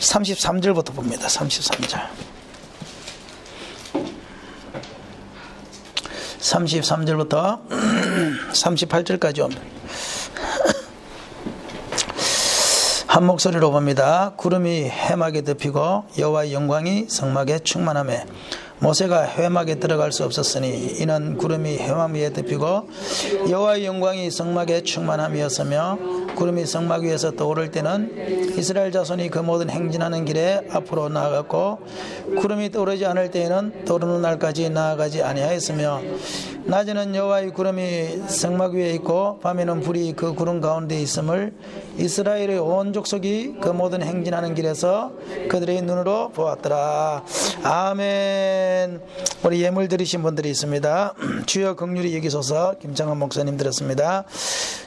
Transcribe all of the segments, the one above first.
33절부터 봅니다. 33절. 33절부터 38절까지 옵니다. 한 목소리로 봅니다. 구름이 회막에 덮이고 여호와의 영광이 성막에 충만하며 모세가 회막에 들어갈 수 없었으니 이는 구름이 회막 위에 덮이고 여호와의 영광이 성막에 충만함이었으며 구름이 성막 위에서 떠오를 때는 이스라엘 자손이 그 모든 행진하는 길에 앞으로 나아갔고 구름이 떠오르지 않을 때에는 떠오르는 날까지 나아가지 아니하였으며 낮에는 여호와의 구름이 성막 위에 있고 밤에는 불이 그 구름 가운데 있음을 이스라엘의 온 족속이 그 모든 행진하는 길에서 그들의 눈으로 보았더라. 아멘. 우리 예물 드리신 분들이 있습니다. 주여 긍휼히 여기소서. 김창환 목사님 드렸습니다.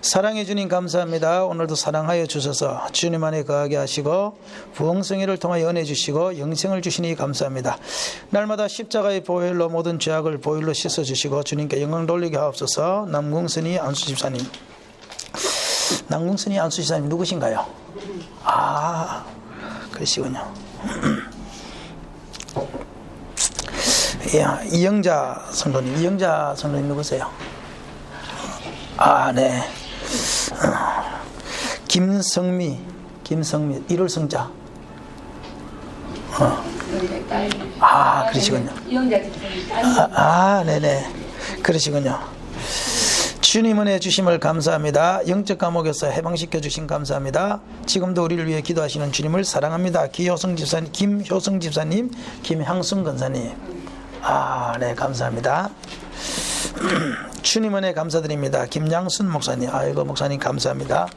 사랑해 주님 감사합니다. 오늘도 사랑하여 주셔서 주님 안에 거하게 하시고 부흥성회를 통하여 은혜 주시고 영생을 주시니 감사합니다. 날마다 십자가의 보혈로 모든 죄악을 보혈로 씻어주시고 주님께 영광 돌리게 하옵소서. 남궁선이 안수집사님. 남궁선이 안수집사님 누구신가요? 아, 그러시군요. 이영자 성도님 누구세요? 아, 네. 김성미 1월 성자. 아, 그러시군요. 네네. 그러시군요. 주님 은혜 주심을 감사합니다. 영적 감옥에서 해방시켜 주신 감사합니다. 지금도 우리를 위해 기도하시는 주님을 사랑합니다. 김효성 집사님, 김향순 권사님. 네, 감사합니다. 주님 은혜 감사드립니다. 김양순 목사님. 아이고, 목사님 감사합니다.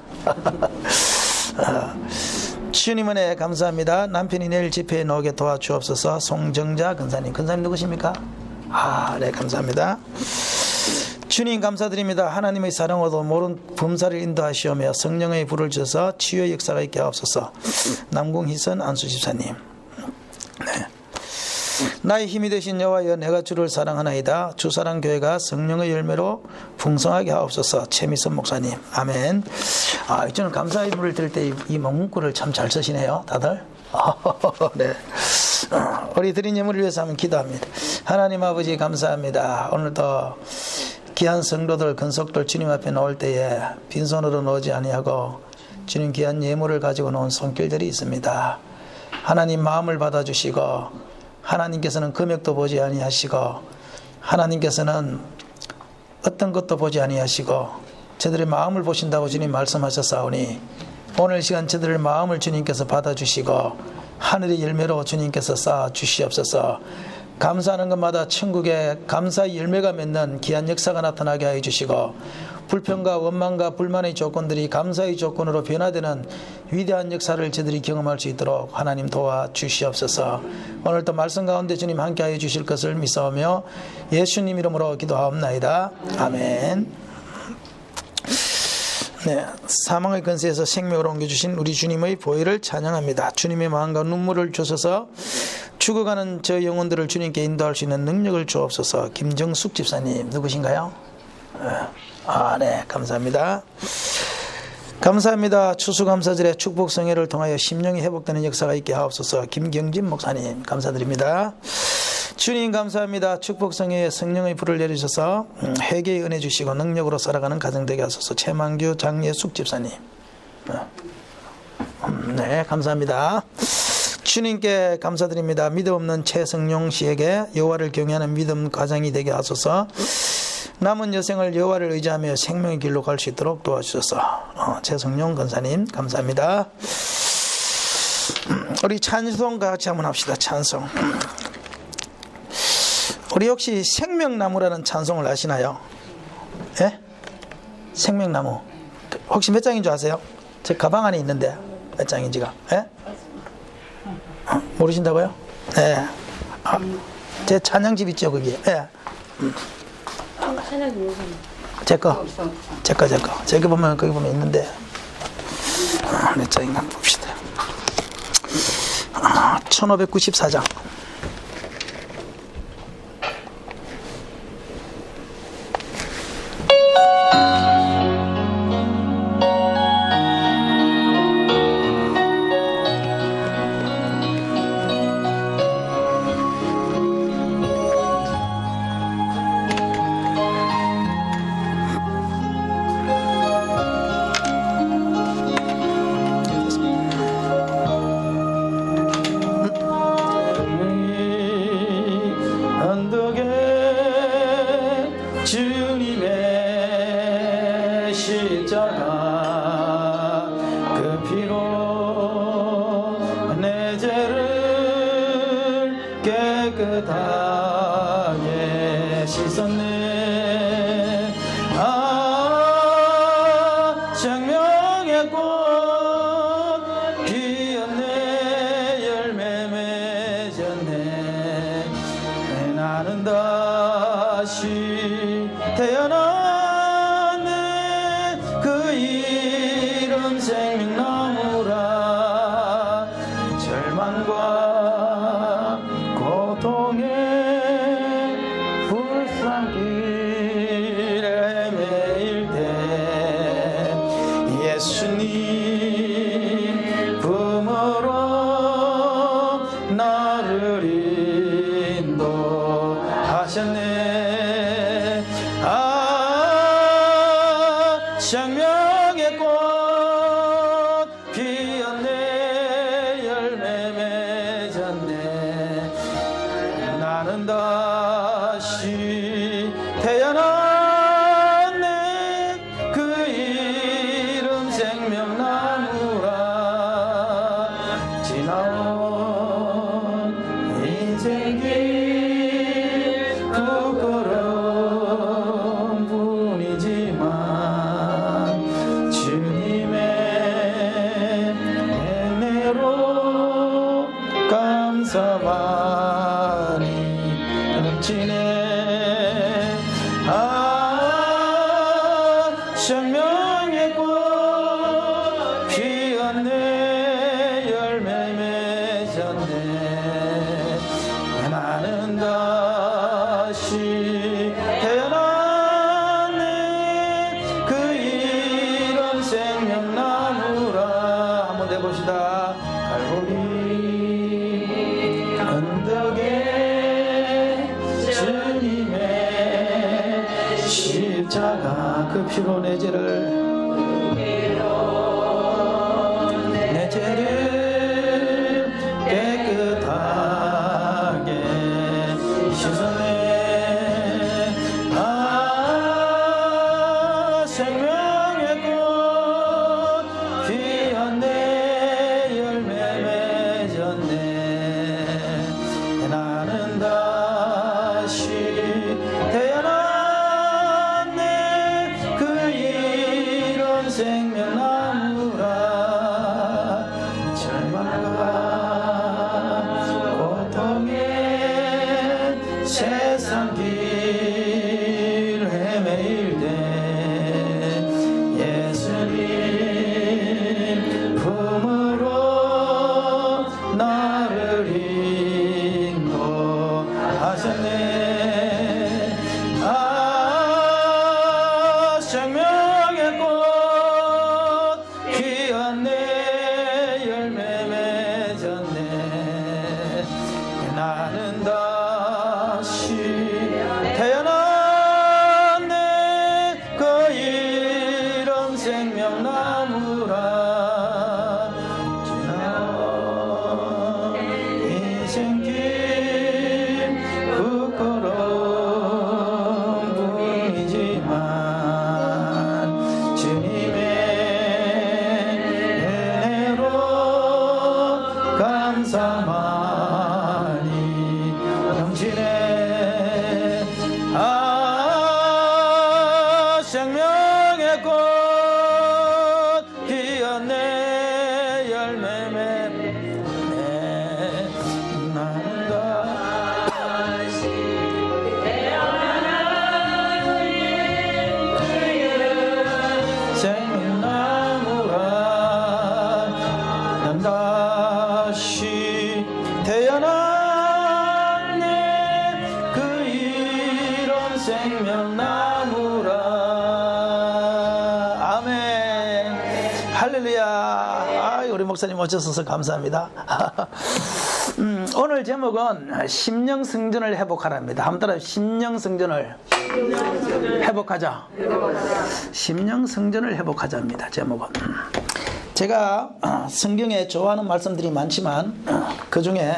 주님 은혜 감사합니다. 남편이 내일 집회에 나오게 도와주옵소서. 송정자 권사님. 권사님 누구십니까? 네, 감사합니다. 주님 감사드립니다. 하나님의 사랑으로 모든 범사를 인도하시오며 성령의 불을 주셔서 치유의 역사가 있게 하옵소서. 남궁희선 안수집사님. 네. 나의 힘이 되신 여호와여, 내가 주를 사랑하나이다. 주사랑교회가 성령의 열매로 풍성하게 하옵소서. 최미선 목사님. 아멘. 저는 감사의 물을 드릴 때 이 문구를 참 잘 쓰시네요, 다들. 네. 우리 드린 예물을 위해서 한번 기도합니다. 하나님 아버지 감사합니다. 오늘도 귀한 성도들, 근속들 주님 앞에 나올 때에 빈손으로 나오지 아니하고 주님 귀한 예물을 가지고 나온 손길들이 있습니다. 하나님 마음을 받아주시고 하나님께서는 금액도 보지 아니하시고 하나님께서는 어떤 것도 보지 아니하시고 저들의 마음을 보신다고 주님 말씀하셨사오니 오늘 시간 저들의 마음을 주님께서 받아주시고 하늘의 열매로 주님께서 쌓아 주시옵소서. 감사하는 것마다 천국에 감사의 열매가 맺는 귀한 역사가 나타나게 하여 주시고 불평과 원망과 불만의 조건들이 감사의 조건으로 변화되는 위대한 역사를 저들이 경험할 수 있도록 하나님 도와주시옵소서. 오늘도 말씀 가운데 주님 함께 하여 주실 것을 믿사오며 예수님 이름으로 기도하옵나이다. 아멘. 네, 사망의 권세에서 생명으로 옮겨주신 우리 주님의 보혈을 찬양합니다. 주님의 마음과 눈물을 주셔서 죽어가는 저 영혼들을 주님께 인도할 수 있는 능력을 주옵소서. 김정숙 집사님 누구신가요? 네, 감사합니다. 감사합니다. 추수감사절에 축복성회를 통하여 심령이 회복되는 역사가 있게 하옵소서. 김경진 목사님 감사드립니다. 주님 감사합니다. 축복성회에 성령의 불을 내리셔서 회개의 은혜 주시고 능력으로 살아가는 가정 되게 하소서. 최만규 장예숙 집사님. 네, 감사합니다. 주님께 감사드립니다. 믿음 없는 최성용 씨에게 여호와를 경외하는 믿음 가정이 되게 하소서. 남은 여생을 여호와를 의지하며 생명의 길로 갈 수 있도록 도와주셔서. 최성용 권사님 감사합니다. 우리 찬송 같이 한번 합시다. 찬송. 우리 혹시 생명나무라는 찬송을 아시나요? 예? 생명나무 혹시 몇 장인 줄 아세요? 제 가방 안에 있는데 몇 장인지가. 예? 모르신다고요? 네. 제 찬양집 있죠, 거기. 예. 제거 보면 거기 보면 있는데 몇 장인가 봅시다. 1594장. 깨끗하게 씻었네. 생명의 꽃 피었네. 열매 맺었네. 나는 다시 태어났네. 그 이름 생명나무라. 절망과 고통의 불쌍길에 매일 때 예수님 품으로 나를 인도하셨네. 생명의 꽃 피었네. 열매 맺었네. 나는 다시 태어났네. 그 이름 생명나무라. 지나온 인생길 두 걸음뿐이지만 주님의 은혜로 감사만이 넘치네. 생명의 꽃 피었네. 열매 맺었네. 나는 다시 태어났네. 그 이름 생명나무라. 한번 내봅시다. 갈보리 언덕에 주님의 십자가 그 피로 내 죄를 깨끗하게 씻었네. 생명의 꽃 피었네. 열매 맺었네. 나는 다시 태어났네. 그 이름 생명나무라. 절망과 고통의 세상 길 헤매일 때 예수님 품으로 나를 인도하셨네. 생명의 꽃 피었네. 열매 맺었네. 나는 다시 태어났네. 그 이름 생명나무라. 지나온 인생길 그 걸음뿐이지만 주님의 은혜로 감사만이 넘치네. 생명의 꽃 피었네. 열매 맺네. 나는 다시 생명나무라. 난 다시 태어났네. 그 이름 생명나무라. 아멘. 할렐루야. 우리 목사님 오셔서 감사합니다. 오늘 제목은 심령성전을 회복하랍니다. 한번 따라 심령성전을 회복하자. 심령성전을 회복하자입니다. 제목은. 제가 성경에 좋아하는 말씀들이 많지만 그 중에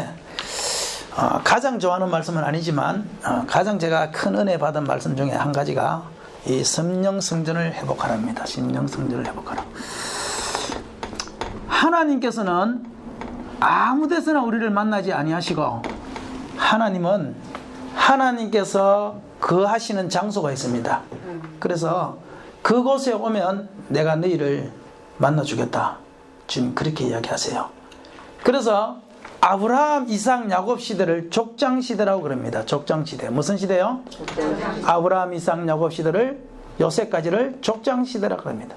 가장 좋아하는 말씀은 아니지만 가장 제가 큰 은혜 받은 말씀 중에 한 가지가 이 심령성전을 회복하랍니다. 심령성전을 회복하라. 하나님께서는 아무 데서나 우리를 만나지 아니하시고 하나님은 하나님께서 거하시는 장소가 있습니다. 그래서 그곳에 오면 내가 너희를 만나주겠다. 지금 그렇게 이야기하세요. 그래서 아브라함, 이삭, 야곱 시대를 족장시대라고 그럽니다. 족장시대. 무슨 시대요? 아브라함, 이삭, 야곱 시대를 요새까지를 족장시대라고 합니다.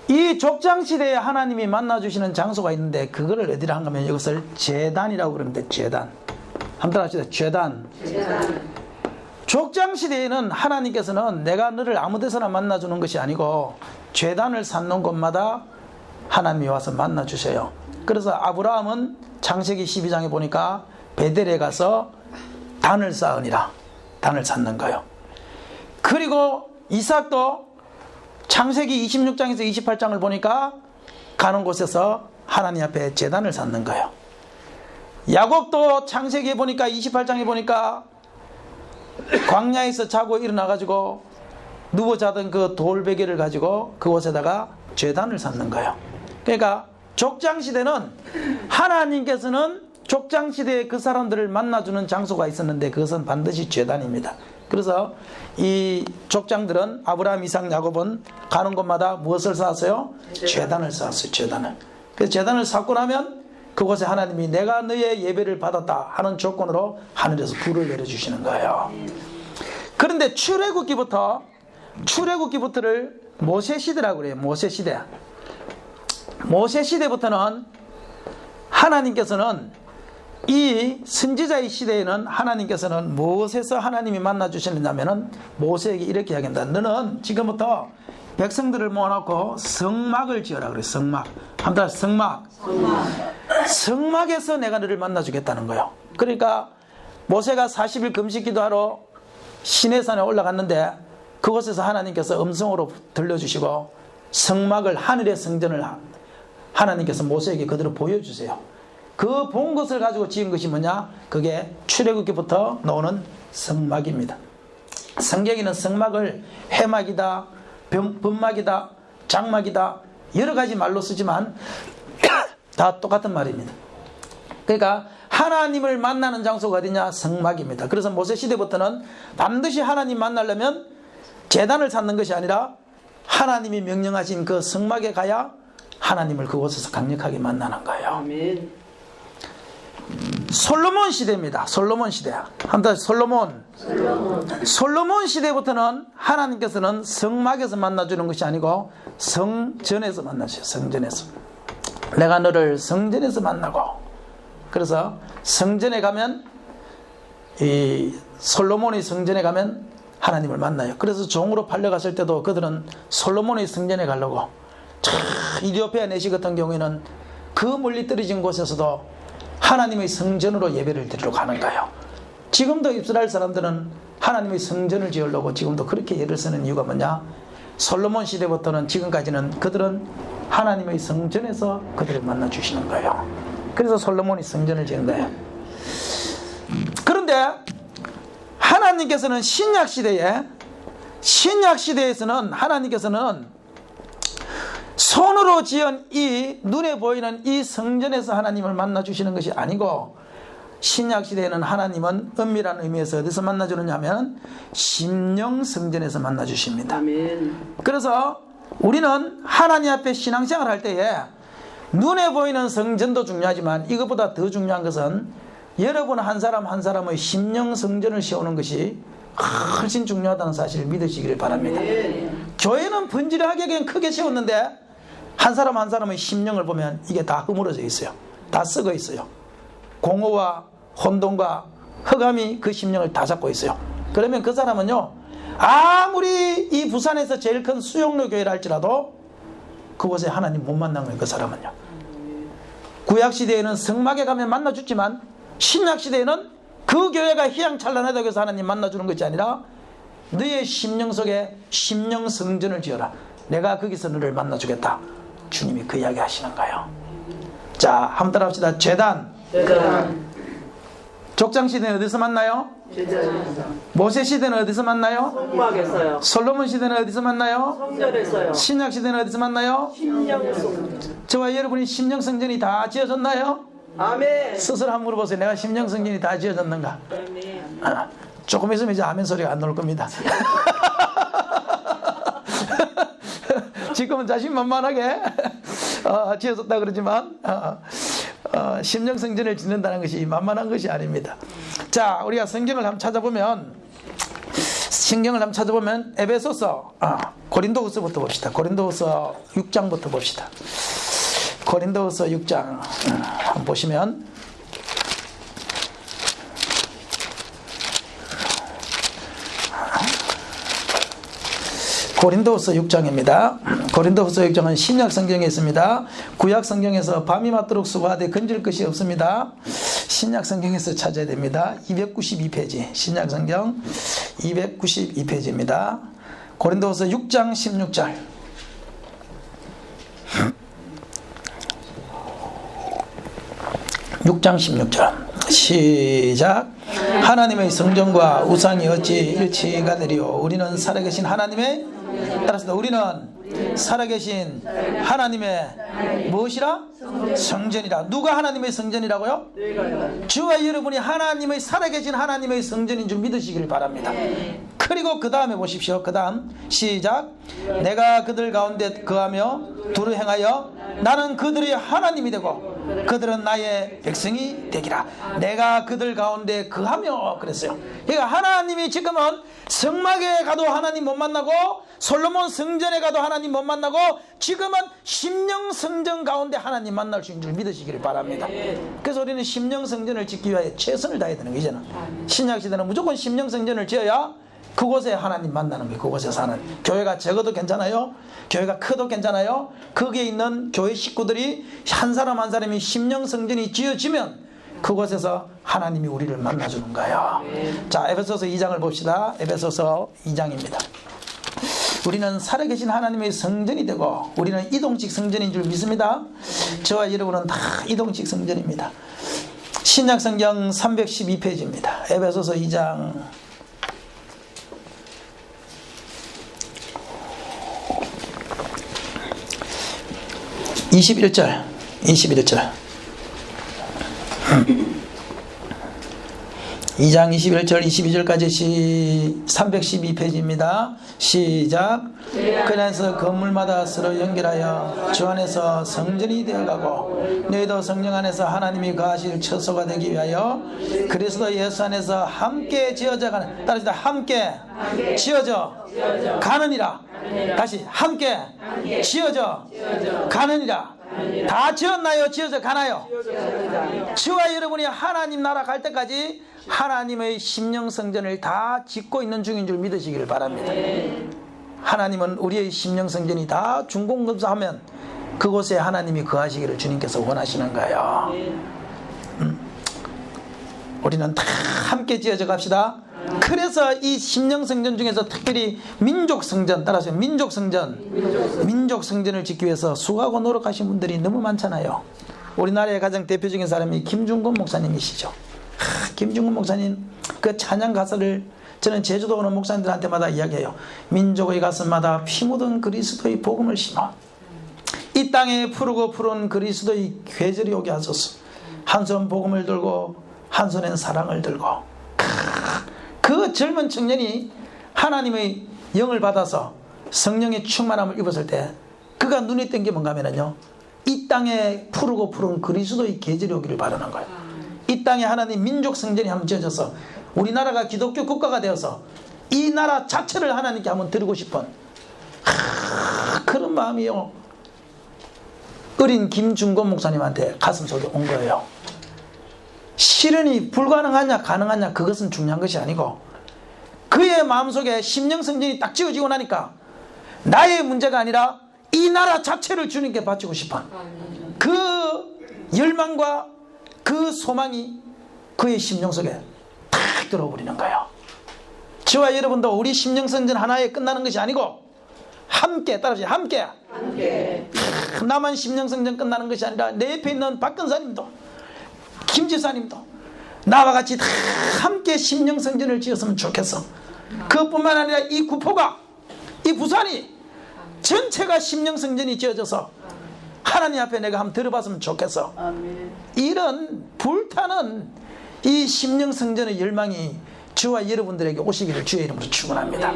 이 족장시대에 하나님이 만나주시는 장소가 있는데 그거를 어디라 한 거면 이것을 제단이라고 그럽니다. 제단. 한번 합시다. 제단. 족장시대에는 하나님께서는 내가 너를 아무 데서나 만나주는 것이 아니고 제단을 쌓는 곳마다 하나님이 와서 만나주세요. 그래서 아브라함은 창세기 12장에 보니까 베델에 가서 단을 쌓으니라. 단을 쌓는 거예요. 그리고 이삭도 창세기 26장에서 28장을 보니까 가는 곳에서 하나님 앞에 제단을 쌓는 거예요. 야곱도 창세기에 보니까 28장에 보니까 광야에서 자고 일어나가지고 누워 자던 그 돌베개를 가지고 그곳에다가 제단을 쌓는 거예요. 그러니까 족장시대는 하나님께서는 족장시대에 그 사람들을 만나주는 장소가 있었는데 그것은 반드시 제단입니다. 그래서 이 족장들은 아브라함, 이삭, 야곱은 가는 곳마다 무엇을 쌓았어요? 제단을 쌓았어요. 제단을. 그래서 제단을 쌓고 나면 그곳에 하나님이 내가 너의 예배를 받았다 하는 조건으로 하늘에서 불을 내려주시는 거예요. 그런데 출애굽기부터를 모세시대라고 그래요. 모세시대. 모세시대부터는 하나님께서는 이 선지자의 시대에는 하나님께서는 무엇에서 하나님이 만나주시느냐면은 모세에게 이렇게 이야기한다. 너는 지금부터 백성들을 모아놓고 성막을 지어라 그래요. 성막. 한번 성막. 성막에서 내가 너를 만나주겠다는 거예요. 그러니까 모세가 40일 금식 기도하러 시내산에 올라갔는데 그곳에서 하나님께서 음성으로 들려주시고 성막을, 하늘의 성전을 하나님께서 모세에게 그대로 보여주세요. 그 본 것을 가지고 지은 것이 뭐냐? 그게 출애굽기부터 나오는 성막입니다. 성경에는 성막을 회막이다, 범막이다, 장막이다 여러 가지 말로 쓰지만 다 똑같은 말입니다. 그러니까 하나님을 만나는 장소가 어디냐? 성막입니다. 그래서 모세시대부터는 반드시 하나님 만나려면 제단을 쌓는 것이 아니라 하나님이 명령하신 그 성막에 가야 하나님을 그곳에서 강력하게 만나는 거예요. 아멘. 솔로몬 시대입니다. 솔로몬 시대. 한번 솔로몬 시대부터는 하나님께서는 성막에서 만나주는 것이 아니고 성전에서 만나셔요. 성전에서. 내가 너를 성전에서 만나고. 그래서 성전에 가면 이 솔로몬의 성전에 가면 하나님을 만나요. 그래서 종으로 팔려갔을 때도 그들은 솔로몬의 성전에 가려고 이디오피아 내시 같은 경우에는 그 멀리 떨어진 곳에서도 하나님의 성전으로 예배를 드리러 가는 거예요. 지금도 이스라엘 사람들은 하나님의 성전을 지으려고 지금도 그렇게 예를 쓰는 이유가 뭐냐? 솔로몬 시대부터는 지금까지는 그들은 하나님의 성전에서 그들을 만나 주시는 거예요. 그래서 솔로몬이 성전을 지은 거예요. 그런데 하나님께서는 신약 시대에서는 하나님께서는 손으로 지은 이 눈에 보이는 이 성전에서 하나님을 만나 주시는 것이 아니고 신약 시대에는 하나님은 은밀한 의미에서 어디서 만나 주느냐 하면 심령 성전에서 만나 주십니다. 아멘. 그래서 우리는 하나님 앞에 신앙생활 할 때에 눈에 보이는 성전도 중요하지만 이것보다 더 중요한 것은 여러분 한 사람 한 사람의 심령 성전을 세우는 것이 훨씬 중요하다는 사실을 믿으시기를 바랍니다. 교회는 번지르하게 그냥 크게 세웠는데 한 사람 한 사람의 심령을 보면 이게 다 허물어져 있어요. 다 썩어 있어요. 공허와 혼돈과 흑암이 그 심령을 다 잡고 있어요. 그러면 그 사람은요, 아무리 이 부산에서 제일 큰 수용로 교회를 할지라도 그곳에 하나님 못 만난 거예요. 그 사람은요. 구약시대에는 성막에 가면 만나주지만 신약시대에는 그 교회가 희양찬란하다고 해서 하나님 만나주는 것이 아니라 너의 심령 속에 심령 성전을 지어라. 내가 거기서 너를 만나주겠다. 주님이 그 이야기 하시는 거예요. 자, 한번 따라합시다. 제단. 족장시대는 어디서 만나요? 모세시대는 어디서 만나요? 성막에서요. 솔로몬시대는 어디서 만나요? 성전에서요. 신약시대는 어디서 만나요? 심령 성전. 저와 여러분이 심령 성전이 다 지어졌나요? 아멘. 스스로 한번 물어보세요. 내가 심령 성전이 다 지어졌는가? 조금 있으면 이제 아멘 소리가 안 나올 겁니다. 지금은 자신만만하게 지어졌다 그러지만 심령 성전을 짓는다는 것이 만만한 것이 아닙니다. 자, 우리가 성경을 한번 찾아보면 에베소서, 고린도후서부터 봅시다. 고린도후서 6장부터 봅시다. 고린도후서 6장 한번 보시면 고린도후서 6장입니다. 고린도후서 6장은 신약 성경에 있습니다. 구약 성경에서 밤이 맞도록 수고하되 건질 것이 없습니다. 신약 성경에서 찾아야 됩니다. 292페이지, 신약 성경 292페이지입니다. 고린도후서 6장 16절. (6장 16절) 시작. 하나님의 성전과 우상이 어찌 일치가 되리요. 우리는 살아계신 하나님의, 따라서 우리는 살아계신 하나님의 무엇이라? 성전이라. 누가 하나님의 성전이라고요? 저와 여러분이 하나님의, 살아계신 하나님의 성전인 줄 믿으시기를 바랍니다. 그리고 그 다음에 보십시오. 그 다음 시작. 내가 그들 가운데 거하며 두루 행하여 나는 그들의 하나님이 되고 그들은 나의 백성이 되기라. 내가 그들 가운데 거하며 그랬어요. 그러니까 하나님이 지금은 성막에 가도 하나님 못 만나고 솔로몬 성전에 가도 하나님 못 만나고 지금은 심령 성전 가운데 하나님 만날 수 있는 줄 믿으시기를 바랍니다. 그래서 우리는 심령 성전을 짓기 위하여 최선을 다해야 되는 거. 이제는 신약 시대는 무조건 심령 성전을 지어야 그곳에 하나님 만나는 거예요. 그곳에서 하나님. 교회가 적어도 괜찮아요? 교회가 커도 괜찮아요? 거기에 있는 교회 식구들이 한 사람 한 사람이 심령 성전이 지어지면 그곳에서 하나님이 우리를 만나주는 거예요. 자, 에베소서 2장을 봅시다. 에베소서 2장입니다. 우리는 살아계신 하나님의 성전이 되고 우리는 이동식 성전인 줄 믿습니다. 저와 여러분은 다 이동식 성전입니다. 신약 성경 312페이지입니다. 에베소서 2장 21절 2장 21절 22절까지 312페이지입니다. 시작. 그래서 건물마다 서로 연결하여 주 안에서 성전이 되어가고 너희도 성령 안에서 하나님이 거하실 처소가 되기 위하여 그리스도 예수 안에서 함께 지어져 가는, 따라서 함께 지어져 가느니라. 다시 함께 지어져 가느니라. 다 지었나요? 지어져 가나요? 저와 여러분이 하나님 나라 갈 때까지 하나님의 심령 성전을 다 짓고 있는 중인 줄 믿으시기를 바랍니다. 하나님은 우리의 심령 성전이 다 준공검사하면 그곳에 하나님이 거하시기를 주님께서 원하시는 거예요. 우리는 다 함께 지어져 갑시다. 그래서 이 심령 성전 중에서 특별히 민족 성전, 따라서 민족 성전을 짓기 위해서 수고하고 노력하신 분들이 너무 많잖아요. 우리나라의 가장 대표적인 사람이 김중건 목사님이시죠. 김중건 목사님 그 찬양 가사를 저는 제주도 오는 목사님들한테마다 이야기해요. 민족의 가슴마다 피 묻은 그리스도의 복음을 심어 이 땅에 푸르고 푸른 그리스도의 계절이 오게 하소서. 한 손 복음을 들고 한 손엔 사랑을 들고 그 젊은 청년이 하나님의 영을 받아서 성령의 충만함을 입었을 때 그가 눈에 띈 게 뭔가 하면요, 이 땅에 푸르고 푸른 그리스도의 계절이 오기를 바라는 거예요. 이 땅에 하나님 민족 성전이 한번 지어져서 우리나라가 기독교 국가가 되어서 이 나라 자체를 하나님께 한번 드리고 싶은 그런 마음이요, 어린 김중건 목사님한테 가슴속에 온 거예요. 실현이 불가능하냐 가능하냐 그것은 중요한 것이 아니고 그의 마음속에 심령 성전이 딱 지어지고 나니까 나의 문제가 아니라 이 나라 자체를 주님께 바치고 싶어 그 열망과 그 소망이 그의 심령 속에 탁 들어버리는 거예요. 저와 여러분도 우리 심령 성전 하나에 끝나는 것이 아니고 함께, 따라하세요. 함께. 나만 심령 성전 끝나는 것이 아니라 내 옆에 있는 박근사님도 김지사님도 나와 같이 다 함께 심령 성전을 지었으면 좋겠어. 그것뿐만 아니라 이 구포가, 이 부산이 전체가 심령 성전이 지어져서 하나님 앞에 내가 한번 들어봤으면 좋겠어. 아멘. 이런 불타는 이 심령 성전의 열망이 저와 여러분들에게 오시기를 주의 이름으로 축원합니다.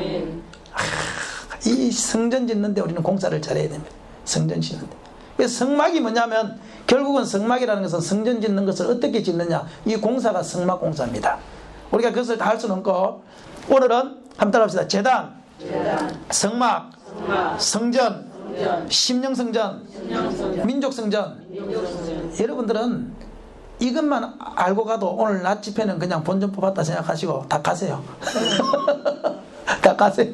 이 성전 짓는데 우리는 공사를 잘해야 됩니다. 성전 짓는데. 그래서 성막이 뭐냐면 결국은 성막이라는 것은 성전 짓는 것을 어떻게 짓느냐, 이 공사가 성막 공사입니다. 우리가 그것을 다 할 수는 없고 오늘은 한번 따라합시다. 재단, 성막, 성전, 심령성전, 민족성전. 여러분들은 이것만 알고 가도 오늘 낮 집회는 그냥 본전 뽑았다 생각하시고 다 가세요. 다 가세요.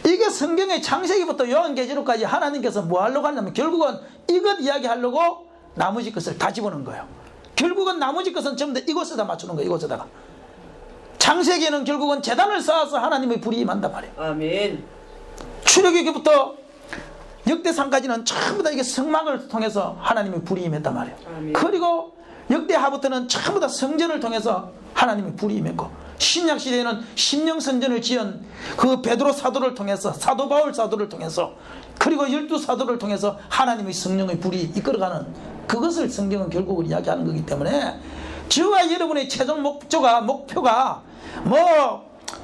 이게 성경의 창세기부터 요한계시록까지 하나님께서 뭐 하려고 하냐면 결국은 이것 이야기하려고 나머지 것을 다 집어넣은 거예요. 결국은 나머지 것은 전부 다 이곳에다 맞추는 거예요. 이곳에다가. 창세기에는 결국은 제단을 쌓아서 하나님의 불이 임한단 말이에요. 아멘. 출애굽기부터 역대상까지는 전부 다 이게 성막을 통해서 하나님의 불이 임했단 말이에요. 아멘. 그리고 역대하부터는 전부 다 성전을 통해서 하나님의 불이 임했고, 신약시대에는 심령성전을 지은 그 베드로 사도를 통해서, 사도 바울 사도를 통해서, 그리고 12사도를 통해서 하나님의 성령의 불이 이끌어가는 그것을 성경은 결국은 이야기하는 거기 때문에 저와 여러분의 최종 목표가 뭐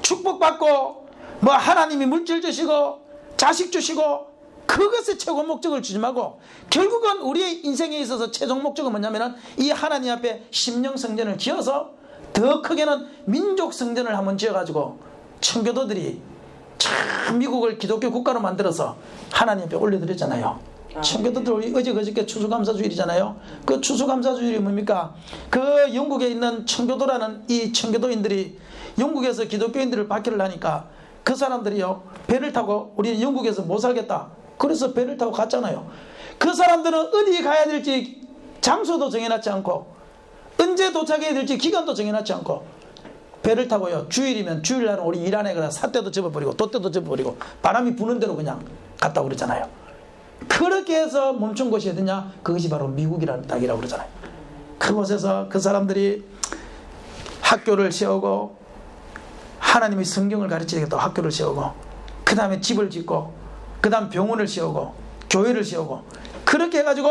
축복받고 뭐 하나님이 물질 주시고 자식 주시고 그것의 최고 목적을 주지 말고, 결국은 우리의 인생에 있어서 최종 목적은 뭐냐면은 이 하나님 앞에 심령 성전을 지어서, 더 크게는 민족 성전을 한번 지어가지고 청교도들이 참 미국을 기독교 국가로 만들어서 하나님 앞에 올려드렸잖아요. 청교도들 어제 그저께 추수감사주일이잖아요. 그 추수감사주일이 뭡니까? 그 영국에 있는 청교도라는 이 청교도인들이 영국에서 기독교인들을 박해를 하니까 그 사람들이요, 배를 타고 우리는 영국에서 못 살겠다, 그래서 배를 타고 갔잖아요. 그 사람들은 어디 가야 될지 장소도 정해놨지 않고 언제 도착해야 될지 기간도 정해놨지 않고 배를 타고요, 주일이면 주일날은 우리 일 안에 그냥 삿대도 접어버리고 돛대도 접어버리고 바람이 부는 대로 그냥 갔다고 그러잖아요. 그렇게 해서 멈춘 곳이 어디냐? 그것이 바로 미국이라는 땅이라고 그러잖아요. 그곳에서 그 사람들이 학교를 세우고 하나님의 성경을 가르치겠다고 학교를 세우고, 그 다음에 집을 짓고, 그 다음 병원을 세우고 교회를 세우고, 그렇게 해가지고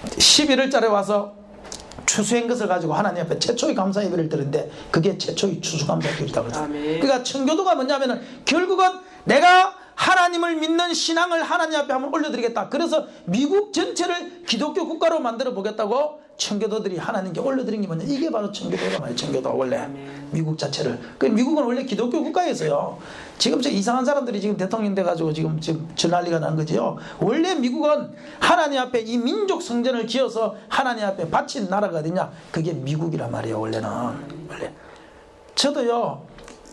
11월달에 와서 추수한 것을 가지고 하나님 앞에 최초의 감사 예배를 드리는데 그게 최초의 추수감사주일이라고 그러죠. 그러니까 청교도가 뭐냐면은 결국은 내가 하나님을 믿는 신앙을 하나님 앞에 한번 올려드리겠다, 그래서 미국 전체를 기독교 국가로 만들어 보겠다고 청교도들이 하나님께 올려드린 게 뭐냐, 이게 바로 청교도란 말이에요. 청교도 원래 미국 자체를. 그 미국은 원래 기독교 국가였어요. 지금 저 이상한 사람들이 지금 대통령 돼가지고 지금 저 난리가 난 거지요. 원래 미국은 하나님 앞에 이 민족 성전을 지어서 하나님 앞에 바친 나라가 어디냐, 그게 미국이란 말이에요. 원래는. 원래 저도요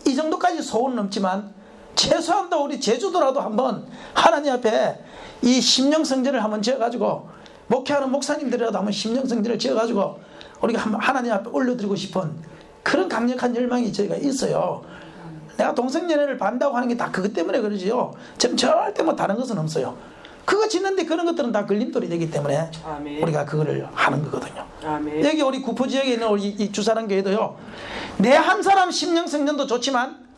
이 정도까지 소원 넘지만 최소한도 우리 제주도라도 한번 하나님 앞에 이 심령 성전을 한번 지어가지고, 목회하는 목사님들이라도 한번 심령 성전을 지어가지고 우리가 한번 하나님 앞에 올려드리고 싶은 그런 강력한 열망이 저희가 있어요. 내가 동성연애를 반다고 하는 게 다 그것 때문에 그러지요. 지금 절대 뭐 다른 것은 없어요. 그거 짓는데 그런 것들은 다 걸림돌이 되기 때문에 아멘. 우리가 그거를 하는 거거든요. 아멘. 여기 우리 구포 지역에 있는 우리 이 주사랑교회도요, 내 한 사람 심령 성전도 좋지만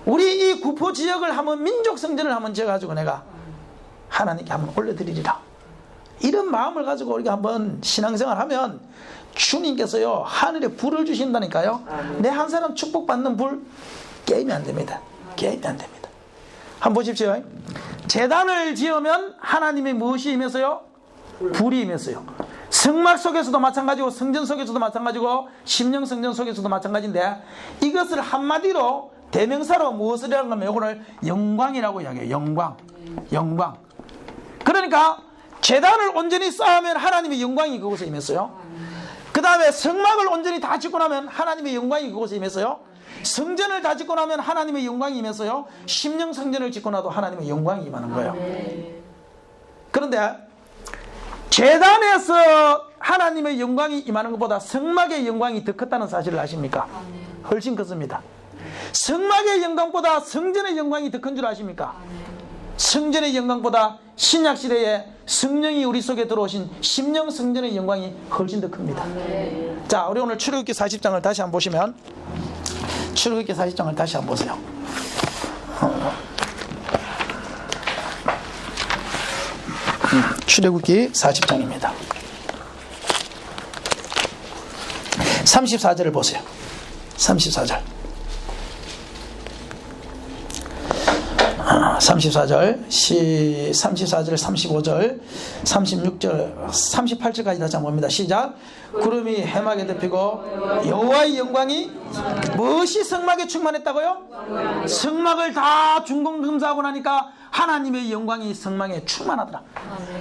우리 이 구포 지역을 한번 민족 성전을 한번 지어가지고 내가 하나님께 한번 올려드리리라, 이런 마음을 가지고 우리가 한번 신앙생활 하면 주님께서요 하늘에 불을 주신다니까요. 내 한 사람 축복받는 불 게임이 안 됩니다. 게임이 안 됩니다. 한번 보십시오. 제단을 지으면 하나님의 무엇이 임해서요? 불이 임해서요. 성막 속에서도 마찬가지고 성전 속에서도 마찬가지고 심령 성전 속에서도 마찬가지인데, 이것을 한마디로 대명사로 무엇을 하면 이거를 영광이라고 이야기해요. 영광. 그러니까 제단을 온전히 쌓으면 하나님의 영광이 그곳에 임했어요. 그 다음에 성막을 온전히 다 짓고 나면 하나님의 영광이 그곳에 임했어요. 성전을 다 짓고 나면 하나님의 영광이 임했어요. 심령 성전을 짓고 나도 하나님의 영광이 임하는 거예요. 그런데 제단에서 하나님의 영광이 임하는 것보다 성막의 영광이 더 컸다는 사실을 아십니까? 훨씬 컸습니다. 성막의 영광보다 성전의 영광이 더 큰 줄 아십니까? 성전의 영광보다 신약시대에 성령이 우리 속에 들어오신 심령 성전의 영광이 훨씬 더 큽니다. 자, 우리 오늘 출애굽기 40장을 다시 한번 보시면, 출애굽기 40장을 다시 한번 보세요. 출애굽기 40장입니다. 34절을 보세요. 34절. 34절, 34절, 35절, 36절, 38절까지 다시 한번 봅니다. 시작. 구름이 해막에 덮이고 여호와의 영광이 무엇이 성막에 충만했다고요? 성막을 다 중공검사하고 나니까 하나님의 영광이 성막에 충만하더라.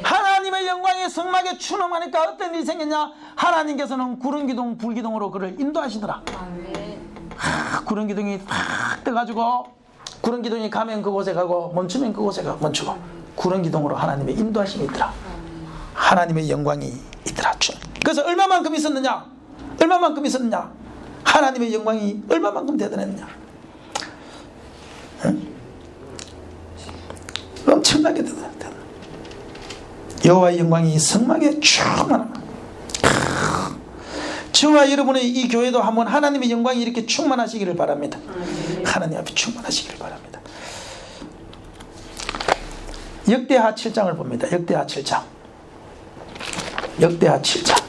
하나님의 영광이 성막에 충만하니까 어떤 일이 생겼냐? 하나님께서는 구름기둥, 불기둥으로 그를 인도하시더라. 구름 기둥이 탁 떠가지고 구름 기둥이 가면 그곳에 가고 멈추면 그곳에 가고 멈추고 구름 기둥으로 하나님의 인도하심이 있더라. 하나님의 영광이 있더라. 그래서 얼마만큼 있었느냐? 얼마만큼 있었느냐? 하나님의 영광이 얼마만큼 대단했느냐? 응? 엄청나게 대단했다. 여호와의 영광이 성막에 충만합니다. 저와 여러분의 이 교회도 한번 하나님의 영광이 이렇게 충만하시기를 바랍니다. 하나님 앞에 충만하시기를 바랍니다. 역대하 7장을 봅니다. 역대하 7장. 역대하 7장.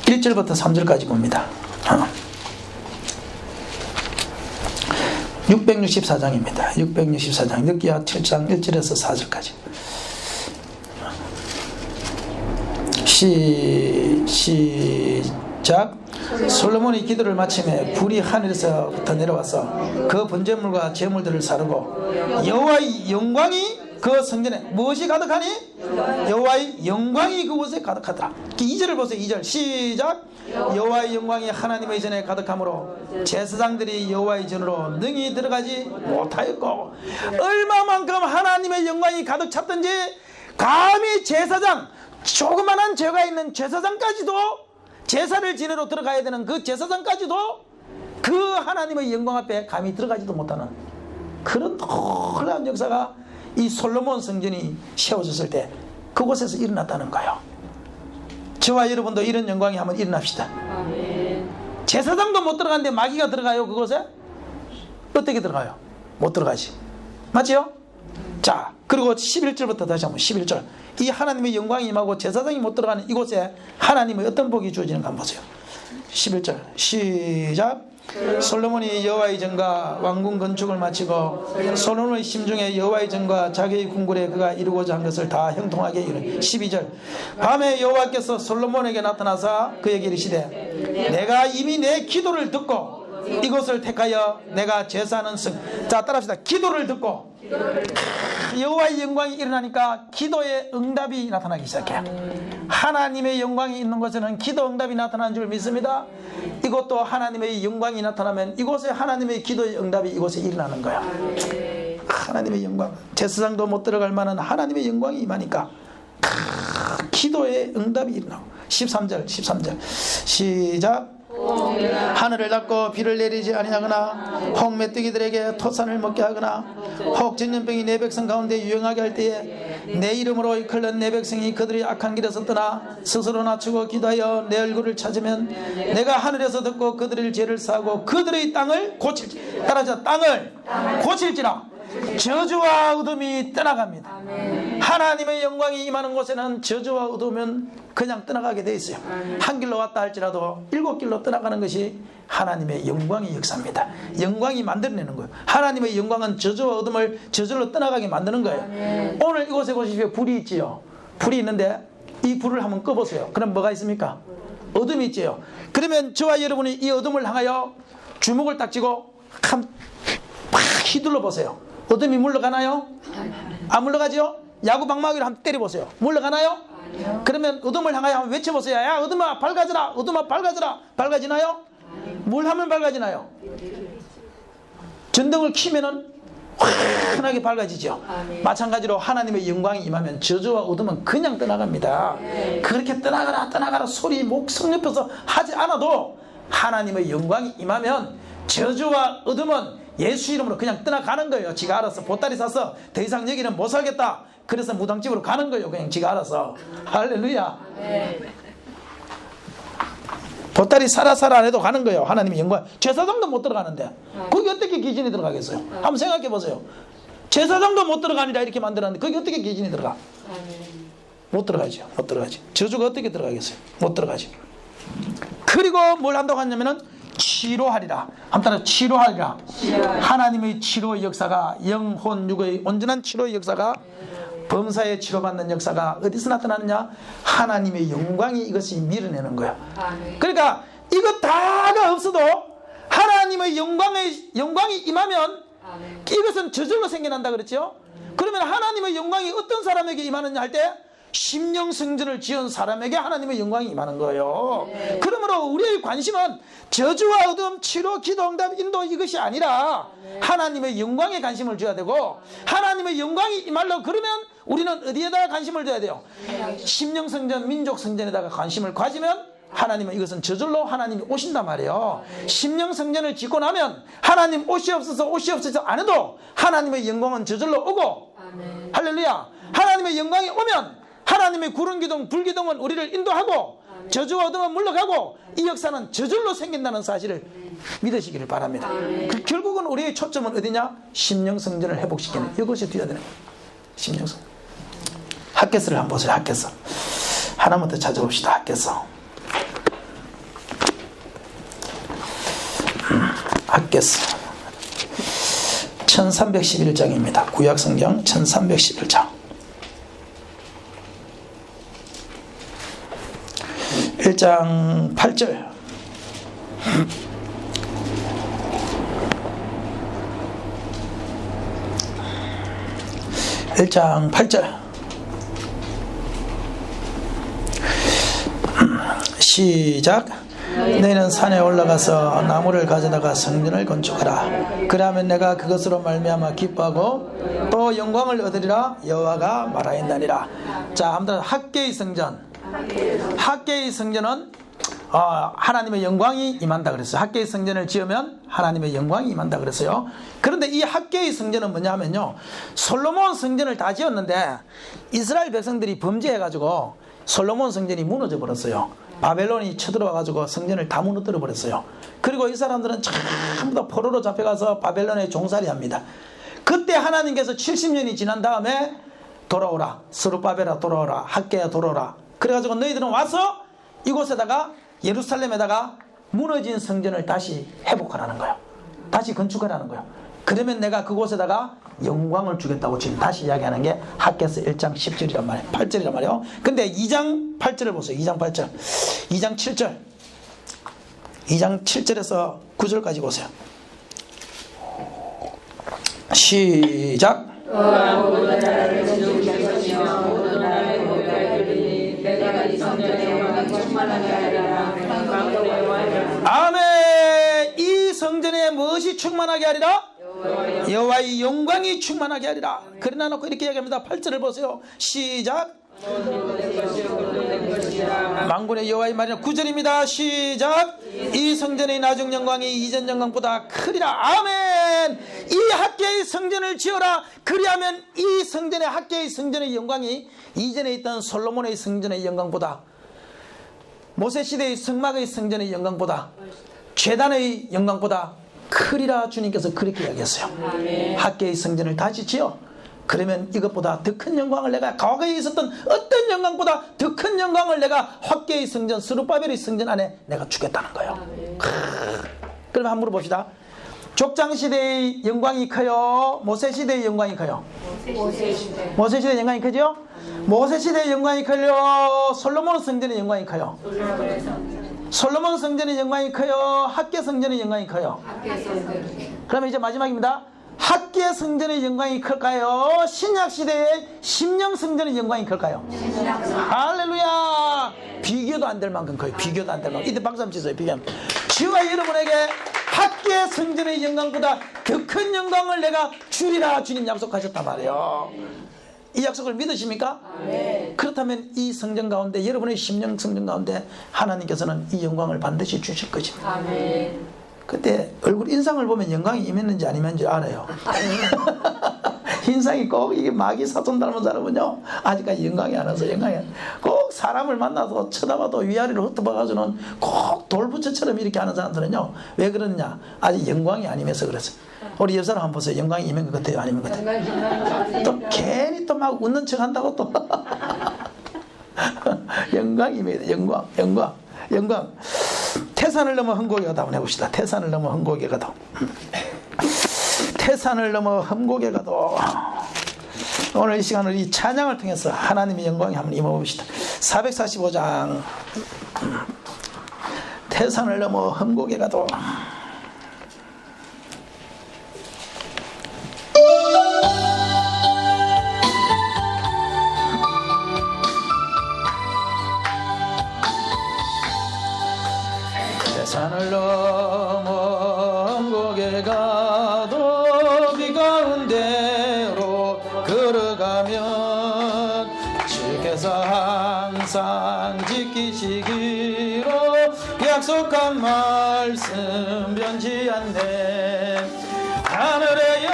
(1) 절부터 3절까지 봅니다. 664장입니다. 664장. 역대하 7장 1절에서 4절까지. 시작. 솔로몬이 기도를 마치매 불이 하늘에서부터 내려와서 그 번제물과 제물들을 사르고 여호와의 영광이 그 성전에 무엇이 가득하니? 여호와의 영광이 그곳에 가득하더라. 2절을 보세요. 2절 시작. 여호와의 영광이 하나님의 전에 가득하므로 제사장들이 여호와의 전으로 능히 들어가지 못하였고, 얼마만큼 하나님의 영광이 가득 찼던지 감히 제사장, 조그만한 죄가 있는 제사장까지도, 제사를 지내러 들어가야 되는 그 제사장까지도 그 하나님의 영광 앞에 감히 들어가지도 못하는 그런 놀라운 역사가 이 솔로몬 성전이 세워졌을 때 그곳에서 일어났다는 거예요. 저와 여러분도 이런 영광이 한번 일어납시다. 제사장도 못 들어가는데 마귀가 들어가요? 그곳에? 어떻게 들어가요? 못 들어가지. 맞죠? 자, 그리고 11절부터 다시 한번 11절. 이 하나님의 영광이 임하고 제사장이 못 들어가는 이곳에 하나님의 어떤 복이 주어지는가 한번 보세요. 11절 시작. 솔로몬이 여호와의 전과 왕궁 건축을 마치고 솔로몬의 심중에 여호와의 전과 자기의 궁궐에 그가 이루고자 한 것을 다 형통하게 이루니. 12절 밤에 여호와께서 솔로몬에게 나타나사 그에게 이르시되 내가 이미 내 기도를 듣고 이곳을 택하여 내가 제사하는 자, 따라합시다. 기도를 듣고. 여호와의 영광이 일어나니까 기도의 응답이 나타나기 시작해요. 하나님의 영광이 있는 곳에는 기도 응답이 나타나는 줄 믿습니다. 이것도 하나님의 영광이 나타나면 이곳에 하나님의 기도의 응답이 이곳에 일어나는 거야. 하나님의 영광, 제사장도 못 들어갈 만한 하나님의 영광이 임하니까 기도의 응답이 일어나고. 13절 시작. 하늘을 닫고 비를 내리지 아니하거나 혹 메뚜기들에게 토산을 먹게 하거나 혹 전염병이 내 백성 가운데 유행하게 할 때에 내 이름으로 이끌는 내 백성이 그들이 악한 길에서 떠나 스스로 낮추고 기도하여 내 얼굴을 찾으면 내가 하늘에서 듣고 그들의 죄를 사하고 그들의 땅을 고칠지. 따라서 땅을 고칠지라. 저주와 어둠이 떠나갑니다. 하나님의 영광이 임하는 곳에는 저주와 어둠은 그냥 떠나가게 돼 있어요. 한 길로 왔다 할지라도 7길로 떠나가는 것이 하나님의 영광의 역사입니다. 영광이 만들어내는 거예요. 하나님의 영광은 저주와 어둠을 저절로 떠나가게 만드는 거예요. 오늘 이곳에 보십시오. 불이 있지요. 불이 있는데 이 불을 한번 꺼보세요. 그럼 뭐가 있습니까? 어둠이 있지요. 그러면 저와 여러분이 이 어둠을 향하여 주먹을 딱 쥐고 팍 휘둘러 보세요. 어둠이 물러가나요? 안 물러가지요? 야구 방망이로 한번 때려보세요. 물러가나요? 그러면 어둠을 향하여 한번 외쳐보세요. 야, 어둠아 밝아져라. 어둠아 밝아져라. 밝아지나요? 뭘 하면 밝아지나요? 전등을 켜면은 환하게 밝아지죠. 마찬가지로 하나님의 영광이 임하면 저주와 어둠은 그냥 떠나갑니다. 그렇게 떠나가라 소리 목성 옆에서 하지 않아도 하나님의 영광이 임하면 저주와 어둠은 예수 이름으로 그냥 떠나가는 거예요. 지가 알아서 보따리 싸서 더 이상 여기는 못 살겠다. 그래서 무당집으로 가는 거예요. 그냥 지가 알아서. 할렐루야. 보따리 사라 안 해도 가는 거예요. 하나님의 영광. 제사장도 못 들어가는데 거기 어떻게 기진이 들어가겠어요? 한번 생각해 보세요. 제사장도 못 들어가니라 이렇게 만들었는데 거기 어떻게 기진이 들어가? 못 들어가죠. 못 들어가지. 저주가 어떻게 들어가겠어요? 못 들어가지. 그리고 뭘 한다고 하냐면은 치료하리라. 한번 따라 치료하리라. 하나님의 치료의 역사가, 영혼 육의 온전한 치료의 역사가, 범사에 치료받는 역사가 어디서 나타나느냐? 하나님의 영광이 이것이 밀어내는 거예요. 그러니까 이것 다가 없어도 하나님의 영광이 임하면 이것은 저절로 생겨난다 그랬죠. 그러면 하나님의 영광이 어떤 사람에게 임하느냐 할 때 심령성전을 지은 사람에게 하나님의 영광이 임하는 거예요. 그러므로 우리의 관심은 저주와 어둠, 치료, 기도, 응답, 인도 이것이 아니라 하나님의 영광에 관심을 줘야 되고, 하나님의 영광이 임하려고 그러면 우리는 어디에다가 관심을 줘야 돼요? 심령성전, 민족성전에다가 관심을 가지면 하나님은 이것은 저절로 하나님이 오신단 말이에요. 심령성전을 짓고 나면 하나님 옷이 없어서 안 해도 하나님의 영광은 저절로 오고, 할렐루야. 하나님의 영광이 오면 하나님의 구름기둥, 불기둥은 우리를 인도하고 저주와 어둠은 물러가고 이 역사는 저절로 생긴다는 사실을 믿으시기를 바랍니다. 결국은 우리의 초점은 어디냐? 심령성전을 회복시키는 이것이 되어야 되는 거예요. 심령성전. 학개서를 한번 보세요. 학개서 하나만 더 찾아봅시다. 학개서. 학개서 1311장입니다. 구약성경 1311장 1장 8절. 1장 8절. 시작. 너희는 산에 올라가서 나무를 가져다가 성전을 건축하라. 그러면 내가 그것으로 말미암아 기뻐하고 또 영광을 얻으리라 여호와가 말하였나니라. 자, 한번 학개의 성전. 학개의 성전은 하나님의 영광이 임한다 그랬어요. 학개의 성전을 지으면 하나님의 영광이 임한다 그랬어요. 그런데 이 학개의 성전은 뭐냐면요, 솔로몬 성전을 다 지었는데 이스라엘 백성들이 범죄해가지고 솔로몬 성전이 무너져 버렸어요. 바벨론이 쳐들어와가지고 성전을 다 무너뜨려 버렸어요. 그리고 이 사람들은 전부 다 포로로 잡혀가서 바벨론에 종살이 합니다. 그때 하나님께서 70년이 지난 다음에 돌아오라, 스룹바벨아 돌아오라, 학개야 돌아오라. 그래가지고 너희들은 와서 이곳에다가 예루살렘에다가 무너진 성전을 다시 회복하라는 거예요. 다시 건축하라는 거예요. 그러면 내가 그곳에다가 영광을 주겠다고 지금 다시 이야기하는 게 학개서 1장 10절이란 말이에요. 8절이란 말이에요. 근데 2장 8절을 보세요. 2장 8절. 2장 7절. 2장 7절에서 9절까지 보세요. 시작. 아멘. 이 성전에 무엇이 충만하게 하리라? 여호와의 영광이 충만하게 하리라. 그러나 놓고 이렇게 얘기합니다. 8절을 보세요. 시작. 만군의 여호와의 말이나 9절입니다. 시작. 이 성전의 나중 영광이 이전 영광보다 크리라. 아멘. 이 학개의 성전을 지어라. 그리하면 이 성전의 학개의 성전의 영광이 이전에 있던 솔로몬의 성전의 영광보다, 모세시대의 성막의 성전의 영광보다, 제단의 영광보다 크리라. 주님께서 그렇게 이야기했어요. 학개의 성전을 다시 지어. 그러면 이것보다 더 큰 영광을 내가, 과거에 있었던 어떤 영광보다 더 큰 영광을 내가 학개의 성전, 스룹바벨의 성전 안에 내가 주겠다는 거예요. 그럼 한번 물어봅시다. 족장시대의 영광이 커요? 모세시대의 영광이 커요? 모세시대의 영광이 크죠? 모세시대의 영광이 커요? 솔로몬 성전의 영광이 커요? 솔로몬 성전의 영광이 커요? 학개 성전의 영광이 커요? 그러면 이제 마지막입니다. 학개 성전의 영광이 클까요? 신약시대의 심령 성전의 영광이 클까요? 할렐루야. 비교도 안 될 만큼 커요. 비교도 안 될 만큼. 이때 박수 한번 치세요. 비교하면. 저와 여러분에게 학개 성전의 영광보다 더 큰 영광을 내가 주리라 주님 약속하셨단 말이에요. 이 약속을 믿으십니까? 네. 그렇다면 이 성전 가운데, 여러분의 심령 성전 가운데 하나님께서는 이 영광을 반드시 주실 것입니다. 아멘. 그때 얼굴 인상을 보면 영광이 임했는지 안 임했는지 알아요. 인상이 꼭 이게 마귀 사돈 닮은 사람은요 아직까지 영광이 안 와서 영광이 안. 꼭 사람을 만나도 쳐다봐도 위아래로 흩어봐가지고는 꼭 돌부처처럼 이렇게 하는 사람들은요 왜 그러느냐 아직 영광이 아니면서 그래서. 우리 옆 사람 한번 보세요. 영광이 임한 것 같아요 아니면 것 같아요? 또 괜히 또 막 웃는 척 한다고 또 영광이 임해야 돼. 영광. 태산을 넘어 험곡에 가다 한번 해봅시다. 태산을 넘어 험곡에 가도. 태산을 넘어 험곡에 가도. 오늘 이 시간을 이 찬양을 통해서 하나님의 영광이 한번 임해봅시다. 445장 태산을 넘어 험곡에 가도. 태산을 넘어 험곡에 가도 비 가운데로 걸어가면 주께서 항상 지키시기로 약속한 말씀 변치 않네. 하늘의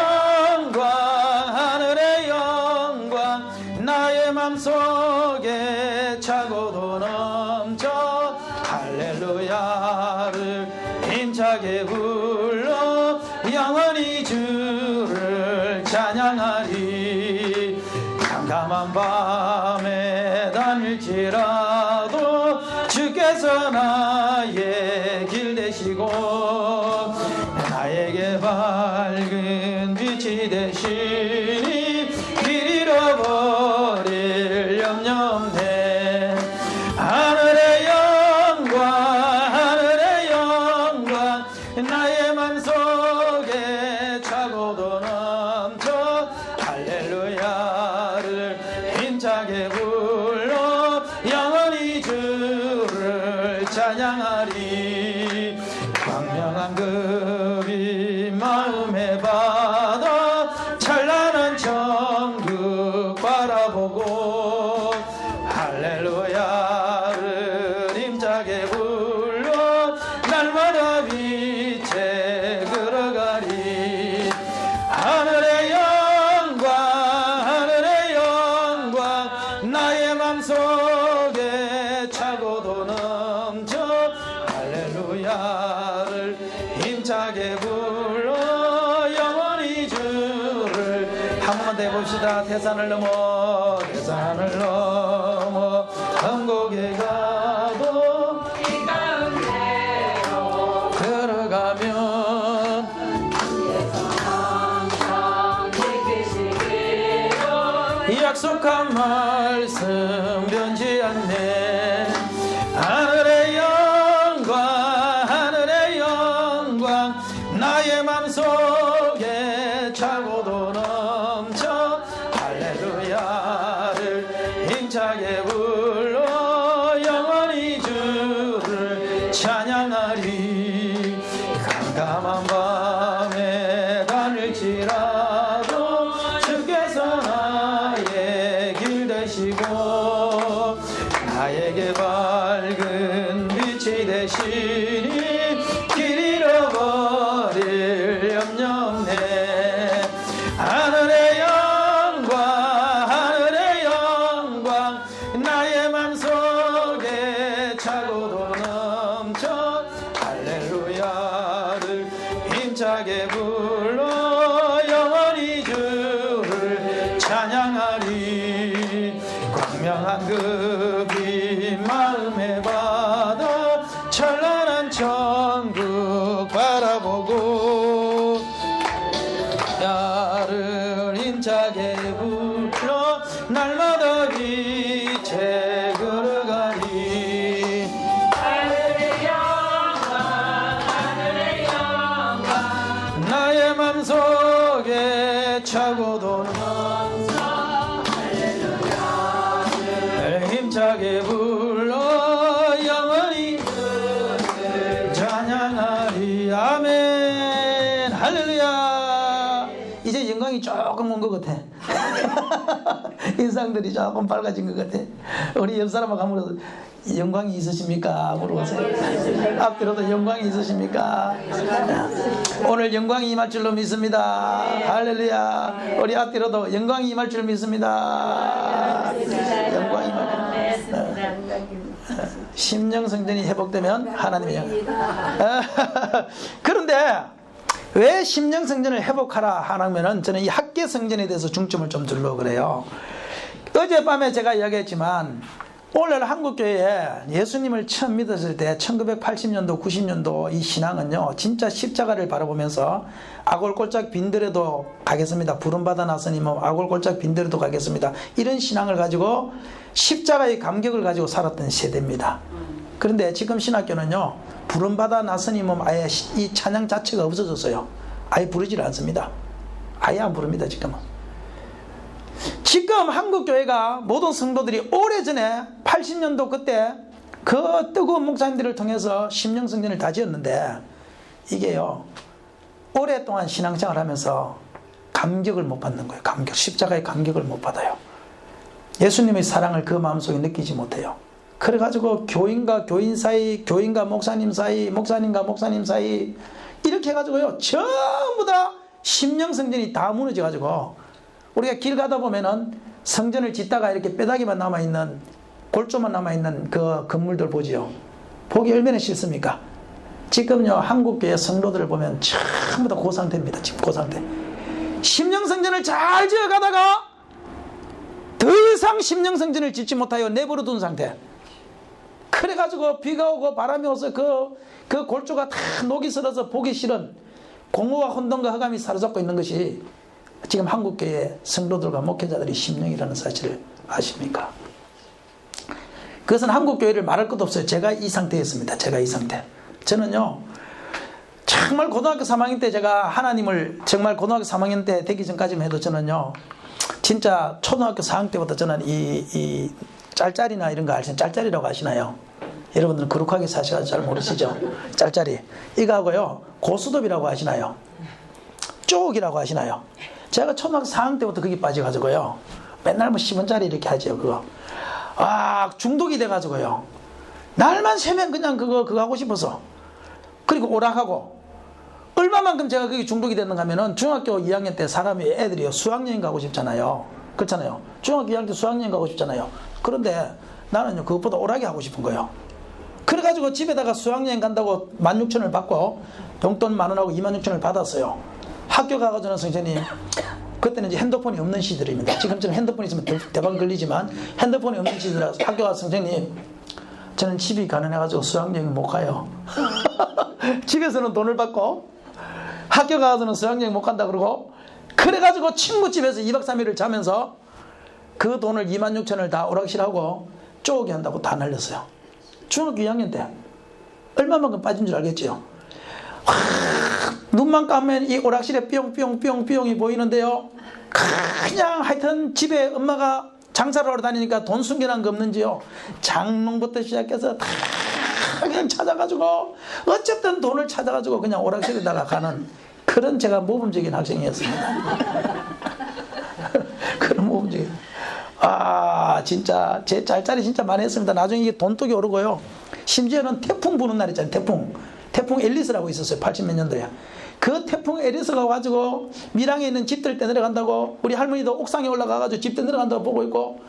영광 나의 맘속에 차고도 넘쳐 할렐루야를 힘차게 불러 영원히 주를 찬양하리. 캄캄한 밤에 다닐지라도 주께서 나의 길 되시고 나에게 밝은 빛이 되시니 길 잃어버릴 염려 없네. 하늘의 영광 나의 맘속에 차고도 넘쳐 할렐루야를 힘차게 불러 영원히 주를 찬양하리. 광명한 급이 마음에 받아 찬란한 천국 바라보고 할렐루야를 힘차게 불러 날마다 빛에 걸어가리. 하늘의 영광 나의 맘속에 차고도 넘쳐 할렐루야를 힘차게 불러 영원히 주를. 한 번만 더 해봅시다. 태산을 넘어 험곡에 가도 걸어가면 약속한 말씀 변치 않네. 하늘의 영광 나의 맘속에 차고도 넘쳐 할렐루야를 힘차게 불러 영원히 주를 찬양하리. 캄캄한 밤에 다닐지라도 주께서 나의 길 되시고 나에게 밝은 빛이 되시니 길 잃어버릴 염려 없네. 하늘의 영광 나의 맘속에 차고도 넘쳐 할렐루야를 힘차게 불러 영원히 주를 찬양하리. 광명한 급이 마음에 받아 찬란한 천국 바라보고 야를 힘차게 불러 날마다 빛에 걸어가리. 하늘의 영광 나의 맘속에 차고도 넘쳐 할렐루야를 힘차게 불러 영원히 찬양하리. 아멘. 할렐루야. 이제 영광이 조금 온 것 같아. 인상들이 조금 밝아진 것 같아. 우리 옆 사람하고 한번 영광이 있으십니까? 물어보세요. 앞뒤로도 영광이 있으십니까? 오늘 영광이 임할 줄로 믿습니다. 할렐루야. 우리 앞뒤로도 영광이 임할 줄 믿습니다. 영광이 임할 줄. 심령성전이 회복되면 하나님의 영광. 그런데 왜 심령성전을 회복하라 하면은 저는 이 학계성전에 대해서 중점을 좀 두려고 그래요. 어젯밤에 제가 이야기했지만 오늘 한국교회에 예수님을 처음 믿었을 때 1980년도 90년도 이 신앙은요 진짜 십자가를 바라보면서 아골골짝 빈들에도 가겠습니다. 부름받아 나서니 뭐 아골골짝 빈들에도 가겠습니다. 이런 신앙을 가지고 십자가의 감격을 가지고 살았던 세대입니다. 그런데 지금 신학교는요 부름받아 나서니 뭐 아예 이 찬양 자체가 없어졌어요. 아예 부르질 않습니다. 아예 안 부릅니다. 지금 한국교회가 모든 성도들이 오래전에 80년도 그때 그 뜨거운 목사님들을 통해서 심령성전을 다 지었는데 이게요 오랫동안 신앙생활 하면서 감격을 못 받는 거예요. 감격, 십자가의 감격을 못 받아요. 예수님의 사랑을 그 마음속에 느끼지 못해요. 그래가지고 교인과 교인 사이, 교인과 목사님 사이, 목사님과 목사님 사이 이렇게 해가지고요 전부 다 심령성전이 다 무너져가지고 우리가 길 가다 보면은 성전을 짓다가 이렇게 뼈다귀만 남아있는 골조만 남아있는 그 건물들 보지요. 보기 얼마나 싫습니까? 지금요 한국교회 성도들을 보면 전부 다 그 상태입니다. 지금 그 상태. 심령성전을 잘 지어가다가 더 이상 심령성전을 짓지 못하여 내버려 둔 상태. 그래가지고 비가 오고 바람이 와서 그 골조가 다 녹이 슬어서 보기 싫은 공허와 혼돈과 흑암이 사로잡고 있는 것이 지금 한국교회 성도들과 목회자들이 심령이라는 사실을 아십니까? 그것은 한국교회를 말할 것도 없어요. 제가 이 상태였습니다. 제가 이 상태. 저는요 정말 고등학교 3학년 때 제가 하나님을 정말 고등학교 3학년 때 되기 전까지만 해도 저는요 진짜 초등학교 4학년 때부터 저는 이 짤짤이나 이런 거 아시나요? 짤짤이라고 아시나요? 여러분들은 거룩하게 사셔서 잘 모르시죠? 짤짤이 이거 하고요 고수톱이라고 아시나요? 쪽이라고 아시나요? 제가 초등학교 4학년 때부터 거기 빠져가지고요 맨날 뭐 10원짜리 이렇게 하죠. 그거 중독이 돼가지고요 날만 새면 그냥 그거 하고 싶어서 그리고 오락하고 얼마만큼 제가 거기 중독이 됐는가 하면은 중학교 2학년 때 사람이 애들이요 수학여행 가고 싶잖아요. 그렇잖아요. 중학교 2학년 때 수학여행 가고 싶잖아요. 그런데 나는요 그것보다 오락이 하고 싶은 거예요. 그래가지고 집에다가 수학여행 간다고 16,000원을 받고 용돈 10,000원하고 26,000원을 받았어요. 학교 가가지고는 선생님 그때는 이제 핸드폰이 없는 시절입니다. 지금처럼 핸드폰이 있으면 대박 걸리지만 핸드폰이 없는 시절이라서 학교 가서 선생님 저는 집이 가난해가지고 수학여행 못 가요. 집에서는 돈을 받고 학교 가서는 수학여행 못 간다 그러고 그래가지고 친구집에서 2박 3일을 자면서 그 돈을 26,000원을 다 오락실하고 쪼개 한다고 다 날렸어요. 중학교 2학년 때 얼마만큼 빠진 줄 알겠지요? 눈만 감으면 이 오락실에 뿅뿅뿅뿅이 보이는데요 그냥 하여튼 집에 엄마가 장사를 하러 다니니까 돈 숨겨놓은 거 없는지요 장롱부터 시작해서 다 그냥 찾아가지고 어쨌든 돈을 찾아가지고 그냥 오락실에다가 가는 그런 제가 모범적인 학생이었습니다. 그런 모범적인 진짜 제 짤짤이 진짜 많이 했습니다. 나중에 이게 돈독이 오르고요 심지어는 태풍 부는 날 있잖아요. 태풍 앨리스라고 있었어요. 80몇 년도에 그 태풍 앨리스가 가지고 밀양에 있는 집들 때 내려간다고 우리 할머니도 옥상에 올라가가지고 집들 내려간다고 보고 있고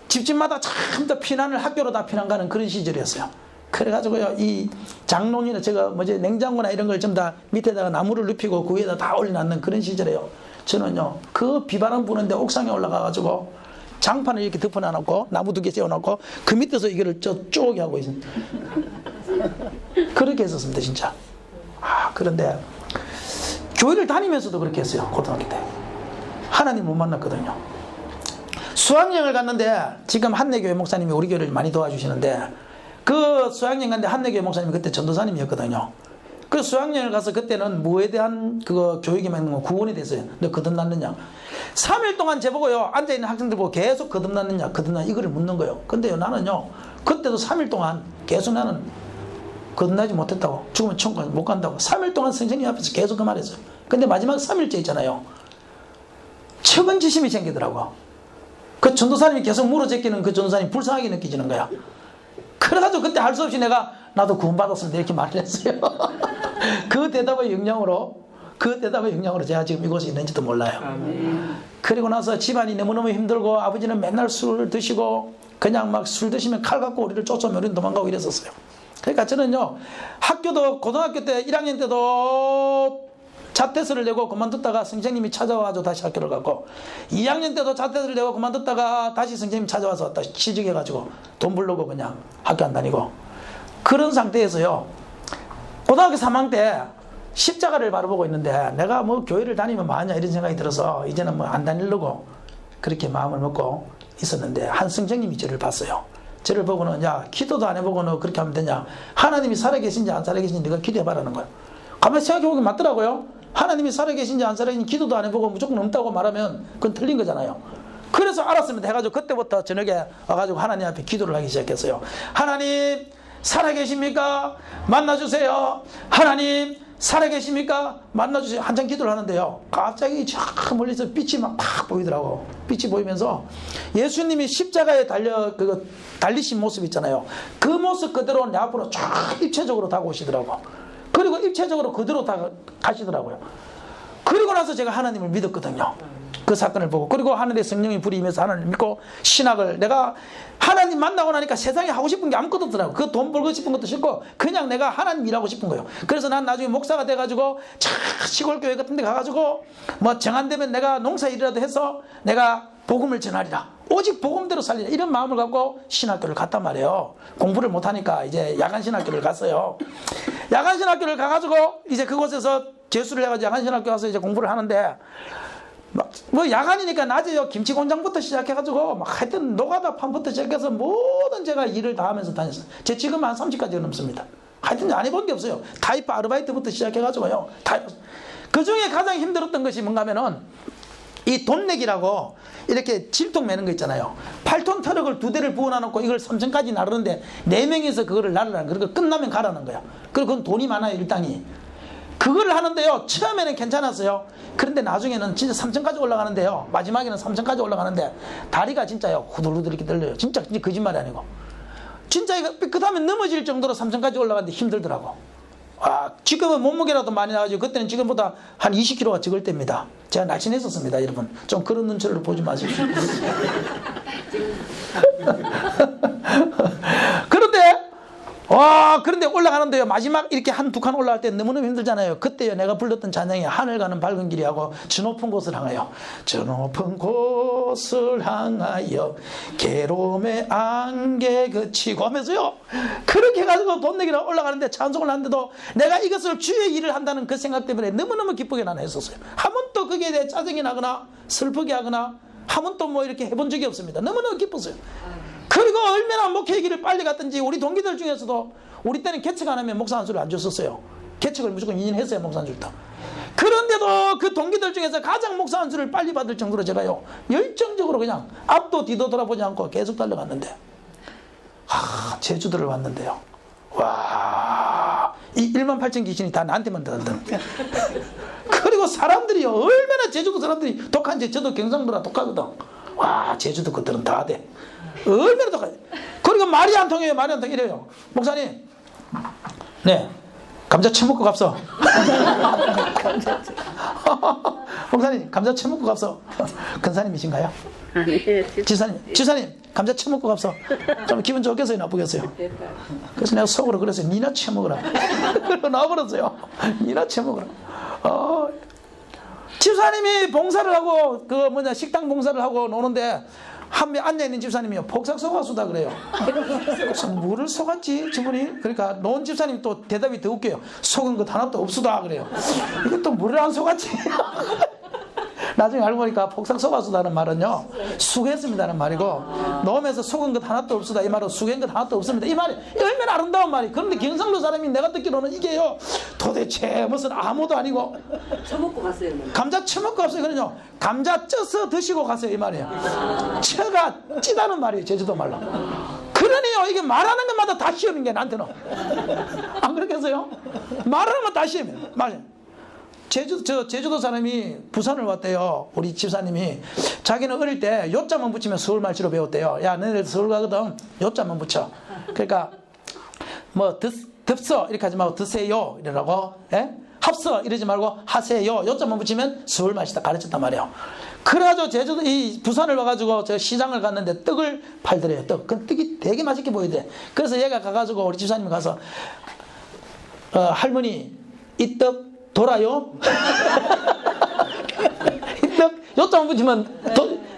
집집마다 전부 피난을 학교로 다 피난 가는 그런 시절이었어요. 그래가지고요 이 장롱이나 제가 냉장고나 이런 걸 전부 다 밑에다가 나무를 눕히고 그 위에다 다 올려놨는 그런 시절이에요. 저는요 그 비바람 부는데 옥상에 올라가가지고 장판을 이렇게 덮어놔놓고 나무 2개 세워놓고 그 밑에서 이거를 쪼개 하고 있습니다. 그렇게 했었습니다 진짜. 그런데 교회를 다니면서도 그렇게 했어요. 고등학교 때 하나님 못 만났거든요. 수학여행을 갔는데 지금 한내교회 목사님이 우리 교회를 많이 도와주시는데 그 수학여행 갔는데 한내교회 목사님이 그때 전도사님이었거든요. 그 수학여행을 가서 그때는 뭐에 대한 그거 교육이면 구원에 대해서요. 너 거듭났느냐 3일 동안 제보고요 앉아있는 학생들 보고 계속 거듭났느냐 이거를 묻는 거예요. 근데요 나는요 그때도 3일 동안 계속 나는 거듭나지 못했다고 죽으면 천국 못 간다고 3일 동안 선생님 앞에서 계속 그 말했어요. 근데 마지막 3일째 있잖아요 측은지심이 생기더라고. 그 전도사님이 계속 물어제끼는 그 전도사님이 불쌍하게 느껴지는 거야. 그래가지고 그때 할 수 없이 내가 나도 구원받았습니다 이렇게 말을 했어요. 그 대답의 영향으로 제가 지금 이곳에 있는지도 몰라요. 그리고 나서 집안이 너무너무 힘들고 아버지는 맨날 술을 드시고 그냥 막 술 드시면 칼 갖고 우리를 쫓아오면 우리는 도망가고 이랬었어요. 그러니까 저는요, 학교도 고등학교 때 1학년 때도 자퇴서를 내고 그만뒀다가 선생님이 찾아와서 다시 학교를 갔고, 2학년 때도 자퇴서를 내고 그만뒀다가 다시 선생님이 찾아와서 다시 취직해가지고 돈 벌려고 그냥 학교 안 다니고, 그런 상태에서요, 고등학교 3학년 때 십자가를 바라보고 있는데 내가 뭐 교회를 다니면 뭐하냐 이런 생각이 들어서 이제는 뭐 안 다니려고 그렇게 마음을 먹고 있었는데, 한 선생님이 저를 봤어요. 저를 보고는, 야, 기도도 안 해보고 너 그렇게 하면 되냐, 하나님이 살아계신지 안 살아계신지 네가 기도해봐라는 거예요. 가만히 생각해보면 맞더라고요. 하나님이 살아계신지 안 살아계신지 기도도 안 해보고 무조건 없다고 말하면 그건 틀린 거잖아요. 그래서 알았습니다 해가지고 그때부터 저녁에 와가지고 하나님 앞에 기도를 하기 시작했어요. 하나님 살아계십니까? 만나주세요. 하나님 살아계십니까? 만나주세요. 한참 기도를 하는데요, 갑자기 저 멀리서 빛이 막 팍 보이더라고. 빛이 보이면서 예수님이 십자가에 달리신 모습 있잖아요. 그 모습 그대로 내 앞으로 쫙 입체적으로 다가오시더라고. 그리고 입체적으로 그대로 가시더라고요. 그리고 나서 제가 하나님을 믿었거든요. 그 사건을 보고. 그리고 하늘의 성령이 불이 임해서 하나님을 믿고, 신학을, 내가 하나님 만나고 나니까 세상에 하고 싶은 게 아무것도 없더라고요. 그 돈 벌고 싶은 것도 싫고 그냥 내가 하나님 일하고 싶은 거예요. 그래서 난 나중에 목사가 돼가지고 시골 교회 같은 데 가가지고 뭐 정한 되면 내가 농사일이라도 해서 내가 복음을 전하리라, 오직 복음대로 살리라, 이런 마음을 갖고 신학교를 갔단 말이에요. 공부를 못하니까 이제 야간신학교를 갔어요. 야간신학교를 가가지고 이제 그곳에서 재수를 해가지고 야간신학교 가서 이제 공부를 하는데, 뭐 야간이니까 낮에요, 김치 공장부터 시작해가지고 막 하여튼 노가다 판부터 시작해서 모든 제가 일을 다 하면서 다녔어요. 제 지금 한 30까지 넘습니다. 하여튼 안 해본 게 없어요. 타이프 아르바이트부터 시작해가지고요. 그 중에 가장 힘들었던 것이 뭔가 하면은 이 돈내기라고 이렇게 질통 매는 거 있잖아요. 8톤 트럭을 2대를 부어놔놓고 이걸 3층까지 나르는데 4명이서 그거를 나르라는 거야. 그리고 끝나면 가라는 거야. 그리고 그건 돈이 많아요, 일당이. 그걸 하는데요, 처음에는 괜찮았어요. 그런데 나중에는 진짜 3층까지 올라가는데요, 마지막에는 3층까지 올라가는데 다리가 진짜요 후들후들 이렇게 떨려요. 진짜 거짓말이 아니고 진짜 이거 그 다음에 넘어질 정도로 3층까지 올라가는데 힘들더라고. 지금은 몸무게라도 많이 나가지고 그때는 지금보다 한 20kg가 적을 때입니다. 제가 날씬했었습니다, 여러분. 좀 그런 눈초리로 보지 마십시오. 그런데 올라가는데요, 마지막 이렇게 한 두 칸 올라갈 때 너무너무 힘들잖아요. 그때요 내가 불렀던 찬양이 하늘 가는 밝은 길이 하고 저 높은 곳을 향하여, 저 높은 곳을 향하여 괴로움의 안개 그치고 하면서요, 그렇게 해가지고 돈 내기로 올라가는데 찬송을 하는데도 내가 이것을 주의 일을 한다는 그 생각 때문에 너무너무 기쁘게 나는 했었어요. 한 번도 거기에 대해 짜증이 나거나 슬프게 하거나 한 번도 뭐 이렇게 해본 적이 없습니다. 너무너무 기뻤어요. 그리고 얼마나 목회 길을 빨리 갔든지 우리 동기들 중에서도 우리 때는 개척 안 하면 목사 한 수를 안 줬었어요. 개척을 무조건 2년 했어야 목사 한 줄다. 그런데도 그 동기들 중에서 가장 목사 한 수를 빨리 받을 정도로 제가요 열정적으로 그냥 앞도 뒤도 돌아보지 않고 계속 달려갔는데, 제주도를 왔는데요, 이 18,000 귀신이 다 나한테만 들었던. 그리고 사람들이요, 얼마나 제주도 사람들이 독한지, 저도 경상도라 독하거든. 제주도 것들은 다 돼. 얼마나 독하지. 그리고 말이 안 통해요. 말이 안 통해. 이래요, 목사님, 네, 감자 처먹고 갑소. 목사님, 감자 처먹고 갑소. 근사님이신가요? 지사님, 감자 처먹고 갑소. 좀 기분 좋겠어요, 나쁘겠어요? 그래서 내가 속으로 그랬어요. 니나 처먹으라. 그러고 나와버렸어요. 니나 처먹으라. 집사님이 봉사를 하고 식당 봉사를 하고 노는데 한 명 앉아있는 집사님이요, 폭삭 속았수다 그래요. 그래서 뭐를 속았지 저분이? 그러니까 노은 집사님 또 대답이 더 웃겨요. 속은 것 하나도 없수다 그래요. 이게 또 뭐를 안 속았지? 나중에 알고 보니까 폭삭 속았수다는 말은요, 수고했습니다는 말이고, 노음에서 속은 것 하나도 없수다 이 말은 수고한 것 하나도 없습니다 이 말이 얼마나 아름다운 말이. 그런데 경상도 사람이 내가 듣기로는 이게요, 도대체 무슨 아무도 아니고 처먹고 갔어요. 감자 처먹고 갔어요. 그러죠. 감자 쪄서 드시고 갔어요 이 말이에요. 처가 찌다는 말이에요, 제주도 말로. 그러네요. 이게 말하는 것마다 다 시험인 게 나한테는. 안 그렇겠어요? 말하는 건 다 시험이에요. 맞아요. 제주도 사람이 부산을 왔대요. 우리 집사님이. 자기는 어릴 때 요자만 붙이면 서울 말씨로 배웠대요. 야, 너네들 서울 가거든. 요자만 붙여. 그러니까 뭐 덥서 이렇게 하지 말고 드세요 이러라고. 예? 합서 이러지 말고 하세요. 요자만 붙이면 서울 말씨다 가르쳤단 말이에요. 그래가지고 제주도 이 부산을 와가지고 저 시장을 갔는데 떡을 팔더래요. 그 떡이 되게 맛있게 보이대. 그래서 얘가 가가지고 우리 집사님이 가서 할머니 이 떡 돌아요? 이 떡 요자만 붙이면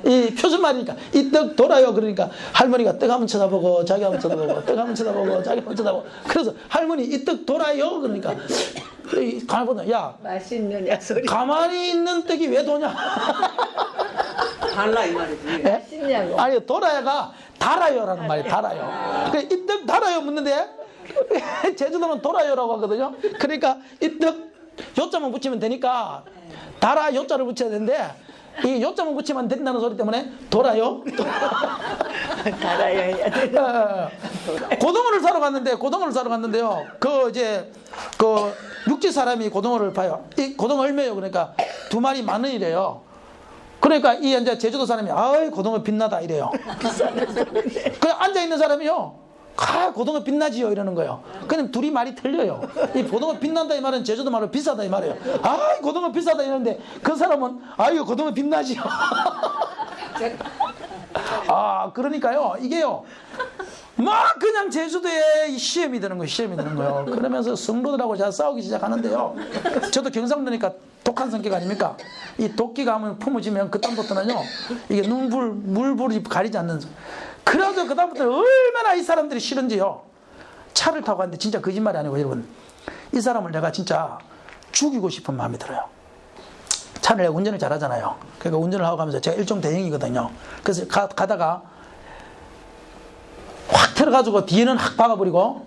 이 표준말이니까 이 떡 돌아요. 그러니까 할머니가 떡 한번 쳐다보고 자기 한번 쳐다보고 떡 한번 쳐다보고 자기 한번 쳐다보고. 그래서 할머니 이 떡 돌아요? 그러니까 가만히 보다 야 맛있느냐 소리. 가만히 있는 떡이 왜 도냐? 달라 이 말이지. 예? 맛있냐고. 아니 돌아야가 달아요라는 말이 달아요. 그래 이 떡 달아요 묻는데 제주도는 돌아요라고 하거든요. 그러니까 이 떡 요자만 붙이면 되니까 달아 요자를 붙여야 되는데 이 요자만 붙이면 된다는 소리 때문에 돌아요. 달아야 해야 돼. 고등어를 사러 갔는데요. 그 육지 사람이 고등어를 봐요. 이 고등어 얼마예요? 그러니까 2마리 10,000원이래요. 그러니까 이 이제 제주도 사람이 아이 고등어 빛나다 이래요. 그냥 앉아 있는 사람이요. 고등어 빛나지요 이러는 거예요. 그냥 둘이 말이 틀려요. 이 고등어 빛난다 이 말은 제주도 말로 비싸다 이 말이에요. 아 고등어 비싸다 이러는데 그 사람은 아유 고등어 빛나지요. 아 그러니까요 이게요 막 그냥 제주도에 시험이 되는 거예요. 그러면서 성도들하고 제가 싸우기 시작하는데요. 저도 경상도니까 독한 성격 아닙니까? 이 도끼가 하면 품어지면 그다음부터는요 이게 물불이 가리지 않는. 그래서 그다음부터 얼마나 이 사람들이 싫은지요. 차를 타고 갔는데 진짜 거짓말이 아니고 여러분 이 사람을 내가 진짜 죽이고 싶은 마음이 들어요. 차를 내가 운전을 잘하잖아요. 그러니까 운전을 하고 가면서 제가 일종 대행이거든요. 그래서 가다가 확 틀어가지고 뒤에는 확 박아버리고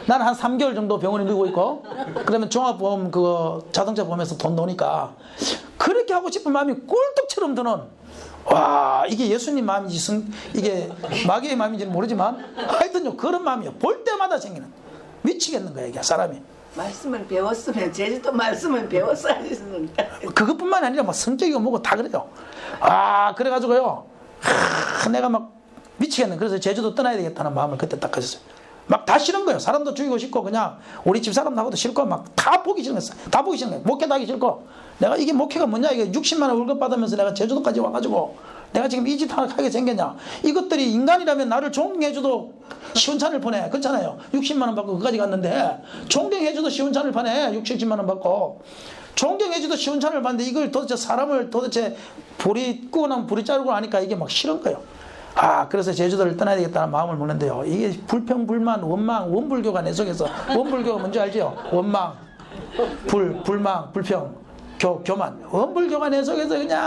나는 한 3개월 정도 병원에 누워 있고 그러면 종합보험 그 자동차 보험에서 돈 노니까 그렇게 하고 싶은 마음이 꿀떡처럼 드는. 와 이게 예수님 마음인지 이게 마귀의 마음인지는 모르지만 하여튼요 그런 마음이요. 볼 때마다 생기는. 미치겠는 거야 이게 사람이. 말씀을 배웠으면 제주도 말씀을 배웠어야지. 그것뿐만 아니라 막 성격이고 뭐고 다 그래요. 그래가지고요 내가 막 미치겠네. 그래서 제주도 떠나야 되겠다는 마음을 그때 딱 가졌어요. 막 다 싫은 거예요. 사람도 죽이고 싶고 그냥 우리 집 사람하고도 싫고 막 다 보기 싫은 거예요. 다 보기 싫은 거예요. 목회도 하기 싫고 내가 이게 목회가 뭐냐 이게 60만 원 월급 받으면서 내가 제주도까지 와가지고 내가 지금 이 짓 하게 생겼냐. 이것들이 인간이라면 나를 존경해줘도 시원찮을 뻔해. 그렇잖아요. 60만 원 받고 그까지 갔는데 존경해줘도 시원찮을 뻔해. 60, 70만 원 받고 존경해줘도 시원찮을 뻔한데 이걸 도대체 사람을 도대체 불이 끄고 나면 불이 자르고 나니까 이게 막 싫은 거예요. 그래서 제주도를 떠나야 되겠다는 마음을 먹는데요. 이게 불평, 불만, 원망, 원불교가 내 속에서 원불교가 뭔지 알죠? 원망, 불망, 불평, 교만. 원불교가 내 속에서 그냥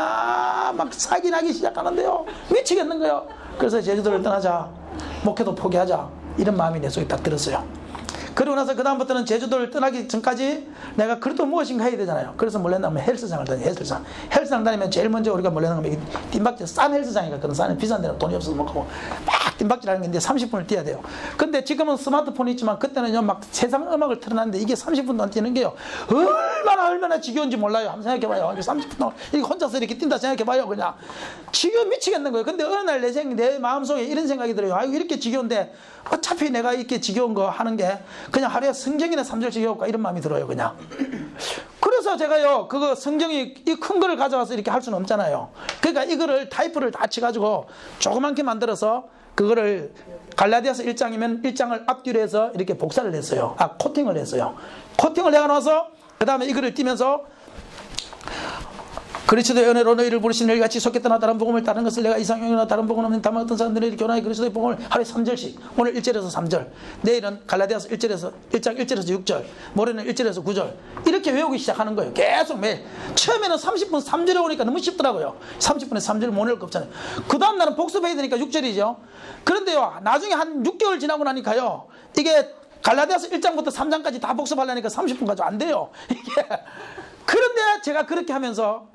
막 사기 나기 시작하는데요. 미치겠는 거예요. 그래서 제주도를 떠나자. 목회도 포기하자. 이런 마음이 내 속에 딱 들었어요. 그러고 나서 그 다음부터는 제주도를 떠나기 전까지 내가 그래도 무엇인가 해야 되잖아요. 그래서 뭘 했냐면 헬스장을 다녀요. 헬스장 다니면 제일 먼저 우리가 뭘 하는 거면 뜀박질 싼 헬스장이 있거든. 싼 비싼 데는 돈이 없어서 못 가고 막 뜀박질 하는 게 30분을 뛰어야 돼요. 근데 지금은 스마트폰이 있지만 그때는요 막 세상 음악을 틀어놨는데 이게 30분도 안 뛰는 게요 얼마나 지겨운지 몰라요. 한번 생각해봐요. 30분 동안 이게 혼자서 이렇게 뛴다 생각해봐요. 그냥 지겨워 미치겠는 거예요. 근데 어느 날 내 마음속에 이런 생각이 들어요. 이렇게 지겨운데 어차피 내가 이렇게 지겨운 거 하는 게 그냥 하루에 성경이나 3절씩 읽을까 이런 마음이 들어요. 그냥. 그래서 제가요 그거 성경이 이 큰 거를 가져와서 이렇게 할 수는 없잖아요. 그러니까 이거를 타이프를 다 쳐가지고 조그맣게 만들어서 그거를 갈라디아서 1장이면 1장을 앞뒤로 해서 이렇게 복사를 했어요. 코팅을 했어요. 코팅을 해놔서 그 다음에 이거를 띄면서 그리스도의 은혜로 너희를 부르신 너희 같이 속했던 다른 복음을 다른 것을 내가 이상형이나 다른 복음 없는 다만 어떤 사람들이 교나의 그리스도의 복음을 하루에 3절씩 오늘 1절에서 3절 내일은 갈라디아서 1장 1절에서 6절 모레는 1절에서 9절 이렇게 외우기 시작하는 거예요. 계속 매일. 처음에는 30분 3절에 오니까 너무 쉽더라고요. 30분에 3절 못 외울 거 없잖아요. 그 다음 날은 복습해야 되니까 6절이죠. 그런데요 나중에 한 6개월 지나고 나니까요 이게 갈라디아서 1장부터 3장까지 다 복습하려니까 30분 가지고 안 돼요. 이게. 그런데 제가 그렇게 하면서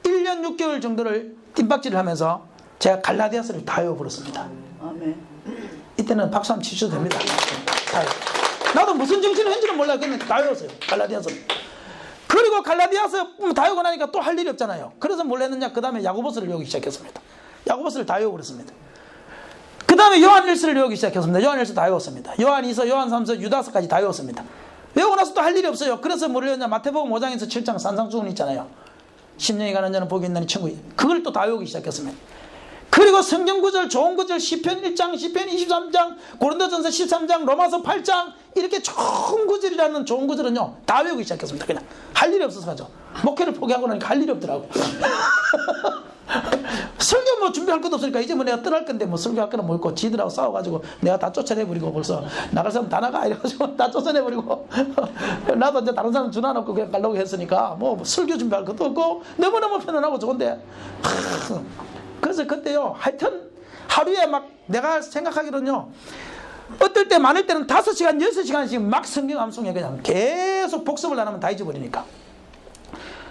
1년 6개월 정도를 뜀박질을 하면서 제가 갈라디아서를 다 외워버렸습니다. 아멘. 이때는 박수 한번 치셔도 됩니다. 나도 무슨 정신을 했는지는 몰라요. 근데 다 외웠어요. 갈라디아서. 그리고 갈라디아서 다 외우고 나니까 또 할 일이 없잖아요. 그래서 뭘 했느냐, 그 다음에 야고보서를 외우기 시작했습니다. 야고보서를 다 외워버렸습니다. 그 다음에 요한일서를 외우기 시작했습니다. 요한일서 다 외웠습니다. 요한이서, 요한삼서, 유다서까지 다 외웠습니다. 외우고 나서 또 할 일이 없어요. 그래서 뭘 외웠냐, 마태복음 5장에서 7장 산상수훈 있잖아요. 10년이 가는 자는 복이 있나니 천국이. 그걸 또 다 외우기 시작했습니다. 그리고 성경 구절, 좋은 구절, 시편 1장, 시편 23장, 고린도전서 13장, 로마서 8장, 이렇게 좋은 구절이라는 좋은 구절은요 다 외우기 시작했습니다. 그냥 할 일이 없어서 가죠. 목회를 포기하고 나니까 할 일이 없더라고. 설교 뭐 준비할 것도 없으니까 이제 뭐 내가 떠날 건데 뭐 설교할 거는 뭐 있고, 지들하고 싸워가지고 내가 다 쫓아내버리고, 벌써 나갈 사람 다 나가 이래가지고 다 쫓아내버리고 나도 이제 다른 사람 전화놓고 그냥 가려고 했으니까 뭐 설교 준비할 것도 없고 너무너무 편안하고 좋은데, 그래서 그때요 하여튼 하루에 막 내가 생각하기로는요, 어떨 때 많을 때는 5시간 6시간씩 막 성경 암송에 그냥 계속 복습을 안 하면 다 잊어버리니까.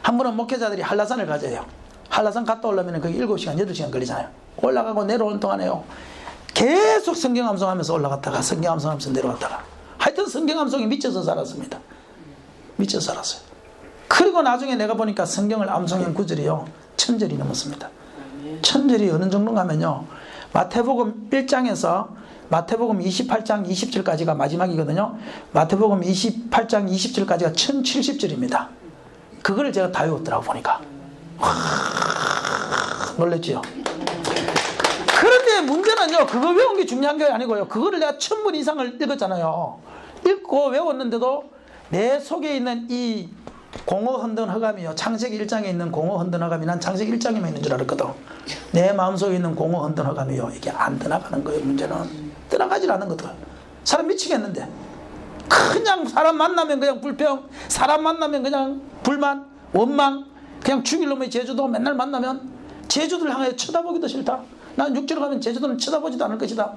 한 번은 목회자들이 한라산을 가져요. 한라산 갔다 오려면 거기 7시간 8시간 걸리잖아요. 올라가고 내려오는 동안에요 계속 성경 암송하면서 올라갔다가 성경 암송하면서 내려왔다가, 하여튼 성경 암송에 미쳐서 살았습니다. 미쳐서 살았어요. 그리고 나중에 내가 보니까 성경을 암송한 구절이요 1000절이 넘었습니다. 1000절이 어느 정도인가 하면요, 마태복음 1장에서 마태복음 28장 20절까지가 마지막이거든요. 마태복음 28장 20절까지가 1070절입니다. 그걸 제가 다 외웠더라고 보니까. 놀랬지요. 그런데 문제는요, 그거 외운 게 중요한 게 아니고요, 그거를 내가 1000번 이상을 읽었잖아요. 읽고 외웠는데도 내 속에 있는 이 공허 흔든 허감이요, 창세기 1장에 있는 공허 흔든 허감이, 난 창세기 1장에만 있는 줄 알았거든. 내 마음속에 있는 공허 흔든 허감이요, 이게 안 떠나가는 거예요. 문제는 떠나가질 않는 거든. 사람 미치겠는데 그냥 사람 만나면 그냥 불평, 사람 만나면 그냥 불만, 원망, 그냥 죽일 놈의 제주도 맨날 만나면 제주도를 향해 쳐다보기도 싫다. 난 육지로 가면 제주도는 쳐다보지도 않을 것이다.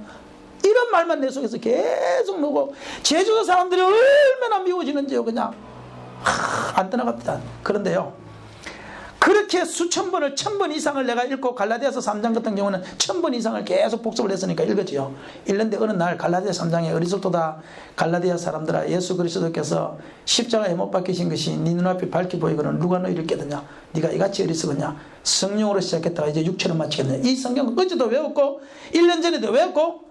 이런 말만 내 속에서 계속 나오고, 제주도 사람들이 얼마나 미워지는지요. 그냥 안 떠나갑니다. 그런데요, 그렇게 수천 번을 1000번 이상을 내가 읽고, 갈라디아서 3장 같은 경우는 1000번 이상을 계속 복습을 했으니까 읽었지요. 읽는데 어느 날 갈라디아 3장에 어리석도다 갈라디아 사람들아, 예수 그리스도께서 십자가에 못 박히신 것이 네 눈앞에 밝히 보이거든 누가 너희를 깨드냐, 네가 이같이 어리석었냐, 성령으로 시작했다가 이제 육체로 마치겠느냐. 이 성경은 어제도 외웠고 1년 전에도 외웠고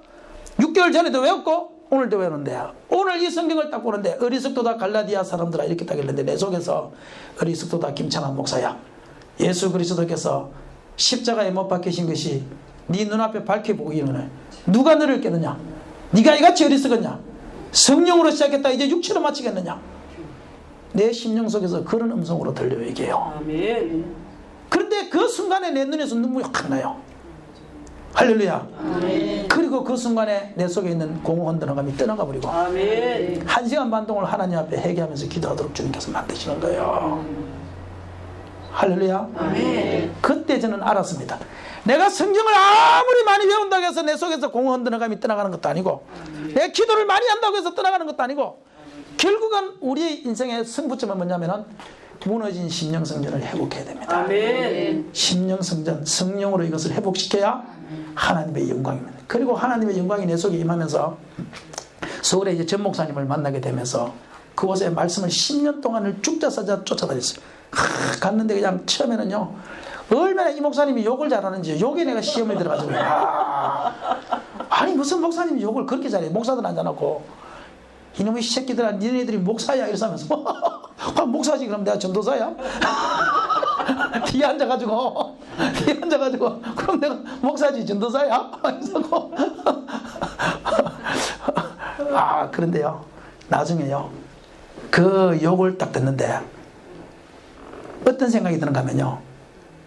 6개월 전에도 외웠고 오늘도 외우는데, 오늘 이 성경을 딱 보는데 어리석도다 갈라디아 사람들아 이렇게 딱 읽는데, 내 속에서 어리석도다 김창환 목사야, 예수 그리스도께서 십자가에 못 박히신 것이 네 눈앞에 밝히 보이거늘 누가 너를 깨느냐, 네가 이같이 어리석었냐, 성령으로 시작했다 이제 육체로 마치겠느냐. 내 심령 속에서 그런 음성으로 들려요, 이게요. 아멘. 그런데 그 순간에 내 눈에서 눈물이 확 나요. 할렐루야. 아멘. 그리고 그 순간에 내 속에 있는 공허 흔드는 감이 떠나가 버리고, 아멘. 1시간 반 동안 하나님 앞에 회개하면서 기도하도록 주님께서 만드시는 거예요. 할렐루야. 아멘. 그때 저는 알았습니다. 내가 성경을 아무리 많이 외운다고 해서 내 속에서 공허 흔드는 감이 떠나가는 것도 아니고, 내가 기도를 많이 한다고 해서 떠나가는 것도 아니고, 결국은 우리 인생의 승부점은 뭐냐면은 무너진 심령성전을 회복해야 됩니다. 아멘. 심령성전, 성령으로 이것을 회복시켜야 하나님의 영광입니다. 그리고 하나님의 영광이 내 속에 임하면서 서울에 이제 전 목사님을 만나게 되면서 그곳에 말씀을 10년 동안을 쭉자사자 쫓아다녔어요. 갔는데 그냥 처음에는요, 얼마나 이 목사님이 욕을 잘하는지, 욕에 내가 시험을 들어가지고, 아니 무슨 목사님이 욕을 그렇게 잘해. 목사들 앉아놓고 이놈의 새끼들아, 니네들이 목사야 이러면서 목사지 그럼 내가 전도사야? 뒤에 앉아가지고 그럼 내가 목사지 전도사야? 그런데요, 나중에요 그 욕을 딱 듣는데 어떤 생각이 드는가 하면요,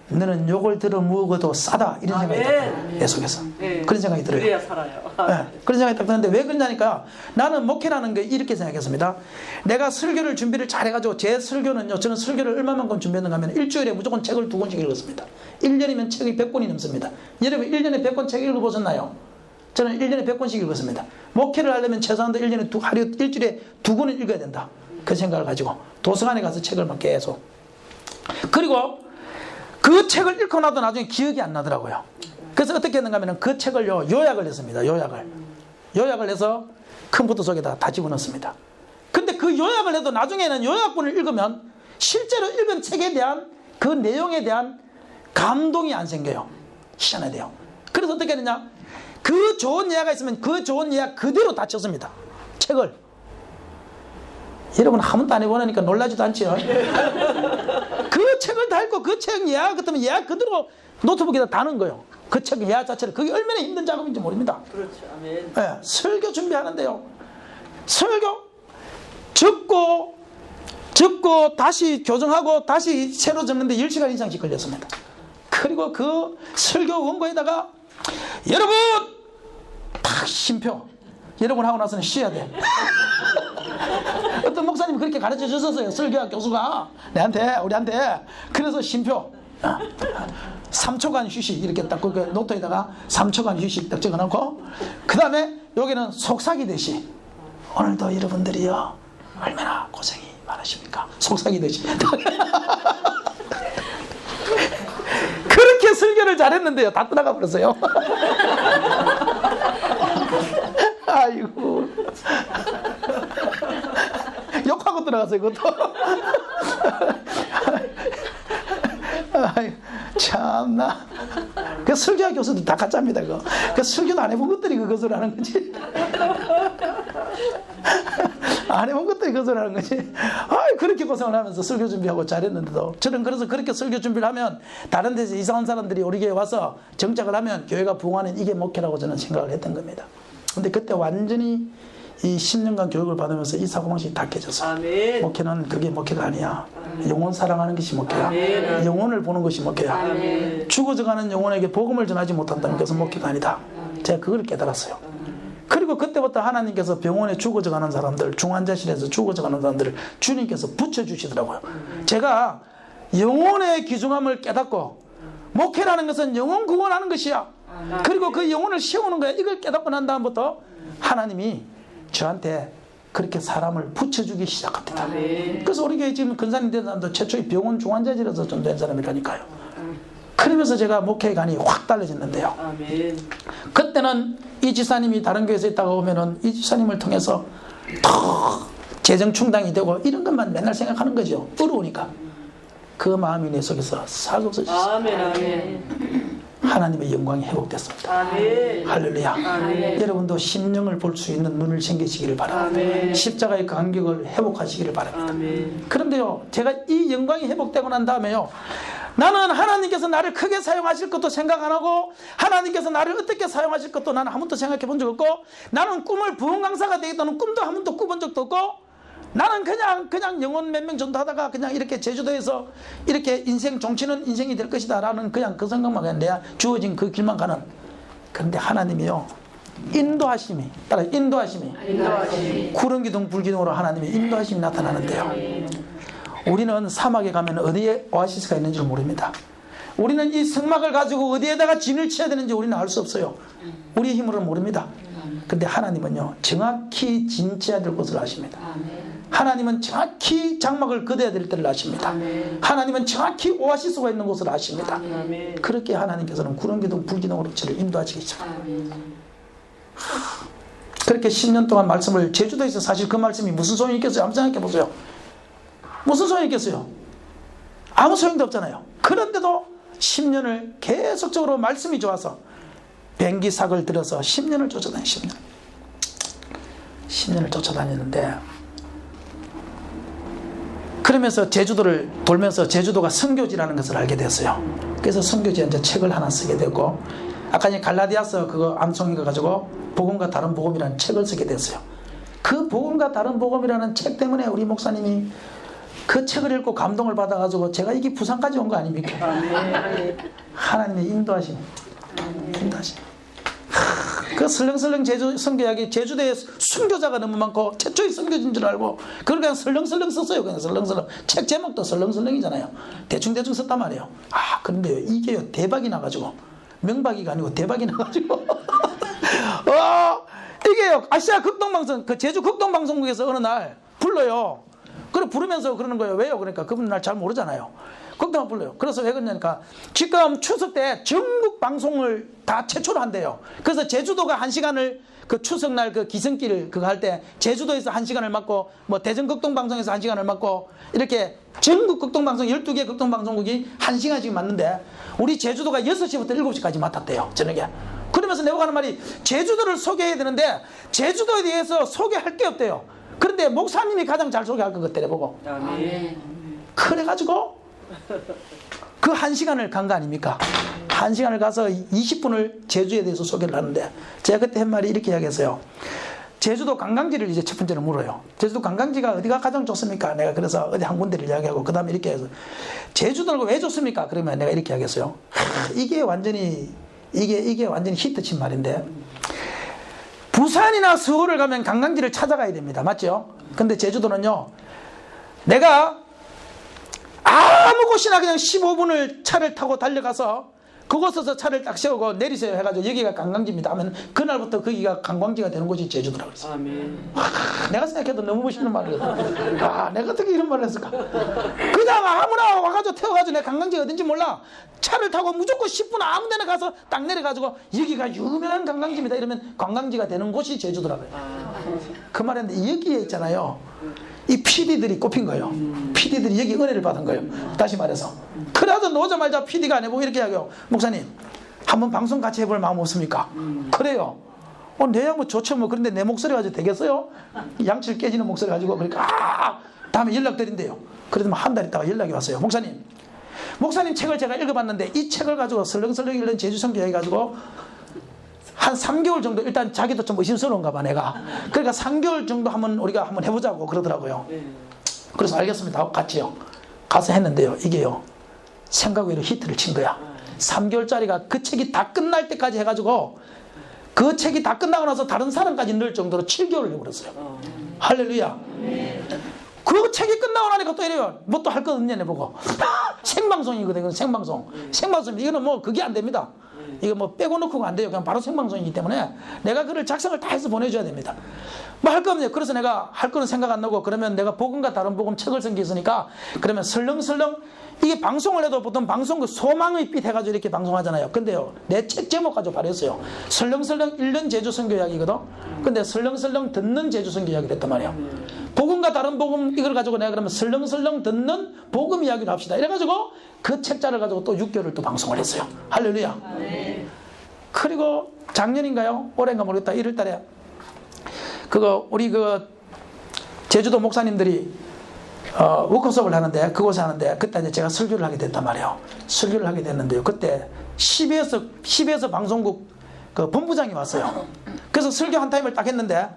너는 욕을 들어먹어도 싸다, 이런 생각이 딱 들어요. 내 속에서. 네. 그런 생각이 들어요. 그래야 살아요. 네, 그런 생각이 딱 드는데 왜 그러냐니까, 나는 목회라는 게 이렇게 생각했습니다. 내가 설교를 준비를 잘 해가지고, 제 설교는요, 저는 설교를 얼마만큼 준비했는가 하면 일주일에 무조건 책을 2권씩 읽었습니다. 1년이면 책이 100권이 넘습니다. 여러분 1년에 100권 책 읽어보셨나요? 저는 1년에 100권씩 읽었습니다. 목회를 하려면 최소한도 일주일에 2권을 읽어야 된다, 그 생각을 가지고 도서관에 가서 책을 막 계속, 그리고 그 책을 읽고 나도 나중에 기억이 안 나더라고요. 그래서 어떻게 했는가 하면 그 책을요, 요약을 했습니다. 요약을 해서 컴퓨터 속에다 다 집어넣습니다. 근데 그 요약을 해도 나중에는 요약본을 읽으면 실제로 읽은 책에 대한 그 내용에 대한 감동이 안 생겨요. 희한하대요. 그래서 어떻게 하느냐, 그 좋은 예화가 있으면 그 좋은 예화 그대로 다 쳤습니다. 책을. 여러분 한 번도 안 해보니까 놀라지도 않죠. 그 책을 다 읽고 그 책 예화 같으면 예화 그대로 노트북에다 다는 거예요. 그 책 예화 자체를. 그게 얼마나 힘든 작업인지 모릅니다. 그렇죠. 아멘. 네, 설교 준비하는데요, 설교 적고 다시 교정하고 다시 새로 적는데 10시간 이상씩 걸렸습니다. 그리고 그 설교 원고에다가 여러분 탁 쉼표, 여러분 하고 나서는 쉬어야 돼. 어떤 목사님이 그렇게 가르쳐 주셨어요. 설교학 교수가 우리한테. 그래서 쉼표 3초간 휴식 이렇게 딱 그 노트에다가 3초간 휴식 딱 적어놓고, 그 다음에 여기는 속삭이듯이 오늘도 여러분들이요 얼마나 고생이 많으십니까? 속삭이듯이. 그렇게 설교를 잘했는데요, 다 떠나가 버렸어요. 아이고. 욕하고 들어갔어요, 그것도. 아이고, 참나. 그 설교학 교수도 다 가짜입니다, 그거. 그 설교도 안 해본 것들이 그것을 하는 거지. 안 해본 것들이 그것을 하는 거지. 아이, 그렇게 고생을 하면서 설교 준비하고 잘했는데도. 저는 그래서 그렇게 설교 준비를 하면 다른 데서 이상한 사람들이 우리 교회에 와서 정착을 하면 교회가 부흥하는 이게 목회라고 저는 생각을 했던 겁니다. 근데 그때 완전히 이 10년간 교육을 받으면서 이 사고방식이 다 깨졌어. 아멘. 목회는 그게 목회가 아니야. 영혼 사랑하는 것이 목회야. 아멘. 영혼을 보는 것이 목회야. 아멘. 죽어져가는 영혼에게 복음을 전하지 못한다는 것은 목회가 아니다. 제가 그걸 깨달았어요. 그리고 그때부터 하나님께서 병원에 죽어져가는 사람들, 중환자실에서 죽어져가는 사람들을 주님께서 붙여주시더라고요. 제가 영혼의 귀중함을 깨닫고, 목회라는 것은 영혼 구원하는 것이야. 그리고 그 영혼을 세우는 거야. 이걸 깨닫고 난 다음부터 하나님이 저한테 그렇게 사람을 붙여주기 시작합니다. 그래서 우리 교회 지금 근사님 된 사람도 최초의 병원 중환자실에서 전도한 사람이라니까요. 그러면서 제가 목회의 간이 확 달라졌는데요. 아멘. 그때는 이 지사님이 다른 교회에서 있다가 오면은 이 지사님을 통해서 더 재정 충당이 되고 이런 것만 맨날 생각하는 거죠. 어려우니까. 그 마음이 내 속에서 싹 없어졌어요. 아멘. 아멘. 하나님의 영광이 회복됐습니다. 아멘. 할렐루야. 아멘. 여러분도 심령을 볼 수 있는 눈을 챙기시기를 바랍니다. 아멘. 십자가의 간격을 회복하시기를 바랍니다. 아멘. 그런데요, 제가 이 영광이 회복되고 난 다음에요, 나는 하나님께서 나를 크게 사용하실 것도 생각 안 하고, 하나님께서 나를 어떻게 사용하실 것도 나는 한 번도 생각해 본 적 없고, 나는 꿈을 부흥 강사가 되겠다는 꿈도 한 번도 꾸본 적도 없고, 나는 그냥 영혼 몇 명 전도하다가 그냥 이렇게 제주도에서 이렇게 인생 종치는 인생이 될 것이다 라는 그냥 그 생각만, 그냥 내가 주어진 그 길만 가는. 그런데 하나님이요, 인도하심이, 따라 인도하심이 구름기둥 불기둥으로 하나님의 인도하심이 나타나는데요, 우리는 사막에 가면 어디에 오아시스가 있는지 모릅니다. 우리는 이 성막을 가지고 어디에다가 진을 쳐야 되는지 우리는 알 수 없어요. 우리의 힘으로는 모릅니다. 그런데 하나님은요, 정확히 진치해야 될 것을 아십니다. 하나님은 정확히 장막을 걷어야 될 때를 아십니다. 하나님은 정확히 오아시스가 있는 곳을 아십니다. 그렇게 하나님께서는 구름기둥 불기둥으로 저를 인도하시기 시작합니다. 그렇게 10년 동안 말씀을, 제주도에서 사실 그 말씀이 무슨 소용이 있겠어요? 한번 생각해 보세요. 무슨 소용이 있겠어요? 아무 소용도 없잖아요. 그런데도 10년을 계속적으로 말씀이 좋아서 변기삭을 들여서 10년을 쫓아다녔어요. 10년을 쫓아다녔는데, 그러면서 제주도를 돌면서 제주도가 선교지라는 것을 알게 됐어요. 그래서 선교지에 이제 책을 하나 쓰게 되고, 아까 이제 갈라디아서 그거 암송인 거 가지고 복음과 다른 복음이라는 책을 쓰게 됐어요. 그 복음과 다른 복음이라는 책 때문에 우리 목사님이 그 책을 읽고 감동을 받아가지고 제가 이게 부산까지 온 거 아닙니까? 하나님의 인도하심. 그 설렁설렁 제주 선교학이 제주도에 선교자가 너무 많고 최초의 선교지인 줄 알고 그걸 그냥 설렁설렁 썼어요. 그냥 설렁설렁. 책 제목도 설렁설렁이잖아요. 대충대충 썼단 말이에요. 아, 그런데요, 이게요, 대박이 나가지고, 명박이가 아니고 대박이 나가지고 이게요, 아시아 극동방송, 그 제주 극동방송국에서 어느 날 불러요. 그래 부르면서 그러는 거예요. 왜요? 그러니까 그분 날 잘 모르잖아요. 극동방 불러요. 그래서 왜 그러냐니까 지금 추석 때 전국 방송을 다 최초로 한대요. 그래서 제주도가 1시간을 그 추석날 그 기승길 그거 할 때 제주도에서 1시간을 맞고 뭐 대전 극동방송에서 1시간을 맞고 이렇게 전국 극동방송 12개 극동방송국이 1시간씩 맞는데 우리 제주도가 6시부터 7시까지 맡았대요. 저녁에. 그러면서 내가 하는 말이 제주도를 소개해야 되는데 제주도에 대해서 소개할 게 없대요. 그런데 목사님이 가장 잘 소개할 것 같더래 보고. 그래가지고 그 1시간을 간 거 아닙니까? 1시간을 가서 20분을 제주에 대해서 소개를 하는데 제가 그때 한 말이 이렇게 이야기했어요. 제주도 관광지를 이제 첫 번째로 물어요. 제주도 관광지가 어디가 가장 좋습니까? 내가 그래서 어디 한 군데를 이야기하고 그 다음에 이렇게 해서 제주도가 왜 좋습니까? 그러면 내가 이렇게 하겠어요. 이게 완전히 히트 친 말인데 부산이나 서울을 가면 관광지를 찾아가야 됩니다. 맞죠? 근데 제주도는요. 내가 아무 곳이나 그냥 15분을 차를 타고 달려가서 그곳에서 차를 딱 세우고 내리세요 해가지고 여기가 관광지입니다 하면 그날부터 거기가 관광지가 되는 곳이 제주도라고 했어요. 내가 생각해도 너무 멋있는 말이거든. 내가 어떻게 이런 말을 했을까? 그냥 아무나 와가지고 태워가지고 내 관광지가 어딘지 몰라. 차를 타고 무조건 10분 아무 데나 가서 딱 내려가지고 여기가 유명한 관광지입니다 이러면 관광지가 되는 곳이 제주도라고요. 그 말인데 여기에 있잖아요. 이 PD들이 꼽힌 거예요. PD들이 여기 은혜를 받은 거예요. 다시 말해서. 그래도 놓자마자 PD가 안 해보고 이렇게 하고요. 목사님, 한번 방송 같이 해볼 마음 없습니까? 그래요. 내야 뭐 좋죠 뭐. 그런데 내 목소리 가지고 되겠어요? 양칠 깨지는 목소리 가지고. 그러니까 다음에 연락드린대요. 그래도 한 달 있다가 연락이 왔어요. 목사님 책을 제가 읽어봤는데 이 책을 가지고 설렁설렁 읽는 제주성교 해가지고 한 3개월 정도 일단 자기도 좀 의심스러운가 봐 내가. 그러니까 3개월 정도 우리가 한번 해보자고 그러더라고요. 그래서 알겠습니다 하고 갔지요. 가서 했는데요. 이게요. 생각 외로 히트를 친 거야. 3개월짜리가 그 책이 다 끝날 때까지 해가지고 그 책이 다 끝나고 나서 다른 사람까지 넣을 정도로 7개월을 해버렸어요. 할렐루야. 그 책이 끝나고 나니까 또 이래요. 뭐 또 할 거 없냐 내보고. 생방송이거든. 이건 생방송. 이거는 뭐 그게 안 됩니다. 이거 뭐 빼고 놓고가 안 돼요. 그냥 바로 생방송이기 때문에 내가 그걸 작성을 다 해서 보내줘야 됩니다. 뭐 할 거 없네요. 그래서 내가 할 거는 생각 안 나고 그러면 내가 복음과 다른 복음 책을 쓴 게 있으니까 그러면 설렁설렁 이게 방송을 해도 보통 방송 그 소망의 빛 해가지고 이렇게 방송하잖아요. 근데요 내 책 제목 가지고 발휘했어요. 설렁설렁 읽는 제주 선교 이야기거든. 근데 설렁설렁 듣는 제주 선교 이야기 됐단 말이야. 복음과 다른 복음 이걸 가지고 내가 그러면 설렁설렁 듣는 복음 이야기를 합시다. 이래가지고 그 책자를 가지고 또 6개월을 또 방송을 했어요. 할렐루야. 그리고 작년인가요? 올해인가 모르겠다. 1월달에 우리 제주도 목사님들이 워크숍을 하는데 그곳에 하는데 그때 이제 제가 설교를 하게 됐단 말이에요. 설교를 하게 됐는데요. 그때 CBS 방송국 그 본부장이 왔어요. 그래서 설교 한 타임을 딱 했는데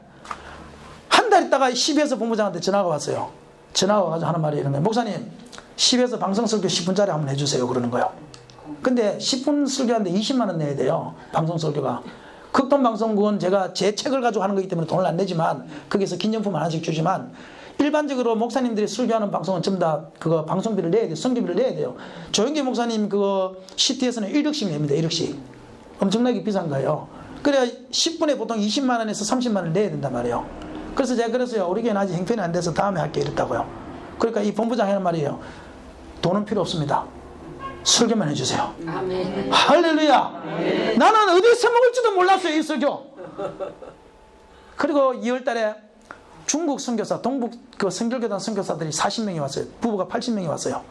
한 달 있다가 CBS 본부장한테 전화가 왔어요. 전화가 와가지고 하는 말이 이런 거예요. 목사님 CBS 방송 설교 10분짜리 한번 해주세요 그러는 거예요. 근데 10분 설교하는데 20만 원 내야 돼요. 방송 설교가. 극동방송국은 제가 제 책을 가지고 하는 거기 때문에 돈을 안 내지만 거기서 기념품 하나씩 주지만 일반적으로 목사님들이 설교하는 방송은 전부 다 그거 방송비를 내야 돼요. 성교비를 내야 돼요. 조영기 목사님 그거 CT에서는 1억씩 냅니다. 1억씩. 엄청나게 비싼 거예요. 그래야 10분에 보통 20만 원에서 30만 원을 내야 된단 말이에요. 그래서 제가 그랬어요. 우리 교회는 아직 형편이 안 돼서 다음에 할게 이랬다고요. 그러니까 이 본부장이 하는 말이에요. 돈은 필요 없습니다. 설교만 해주세요. 아멘. 할렐루야. 아멘. 나는 어디서 먹을지도 몰랐어요. 이 설교. 그리고 2월달에 중국 선교사 동북 그 선교교단 선교사들이 40명이 왔어요. 부부가 80명이 왔어요.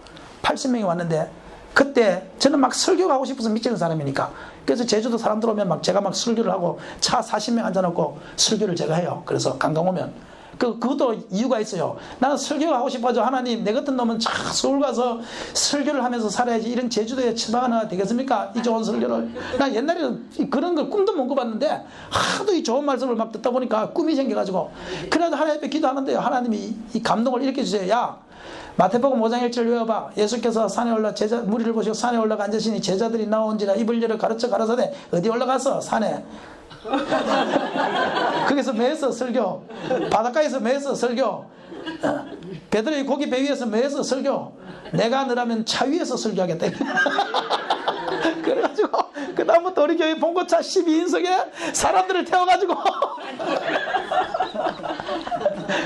80명이 왔는데 그때 저는 막 설교가 하고 싶어서 미치는 사람이니까 그래서 제주도 사람들 오면 막 제가 막 설교를 하고 차 40명 앉아놓고 설교를 제가 해요. 그래서 관광 오면 그것도 이유가 있어요. 나는 설교가 하고 싶어서 하나님 내 같은 놈은 서울 가서 설교를 하면서 살아야지 이런 제주도에 처박아놔 되겠습니까? 이 좋은 설교를. 난 옛날에는 그런 걸 꿈도 못 꿔봤는데 하도 이 좋은 말씀을 막 듣다 보니까 꿈이 생겨가지고 그래도 하나님 앞에 기도하는데요. 하나님이 이 감동을 이렇게 주세요. 야 마태복음 5장 1절 외워봐. 예수께서 산에 올라 무리를 보시고 산에 올라가 앉으시니 제자들이 나온지라 입을 열어 가르쳐 가라사대 어디 올라가서 산에 거기서 매에서 설교, 바닷가에서 매에서 설교, 베드로의 고기 배 위에서 매에서 설교, 내가 너라면 차 위에서 설교하겠다. 그래가지고 그 다음부터 우리 교회 봉고차 12인석에 사람들을 태워가지고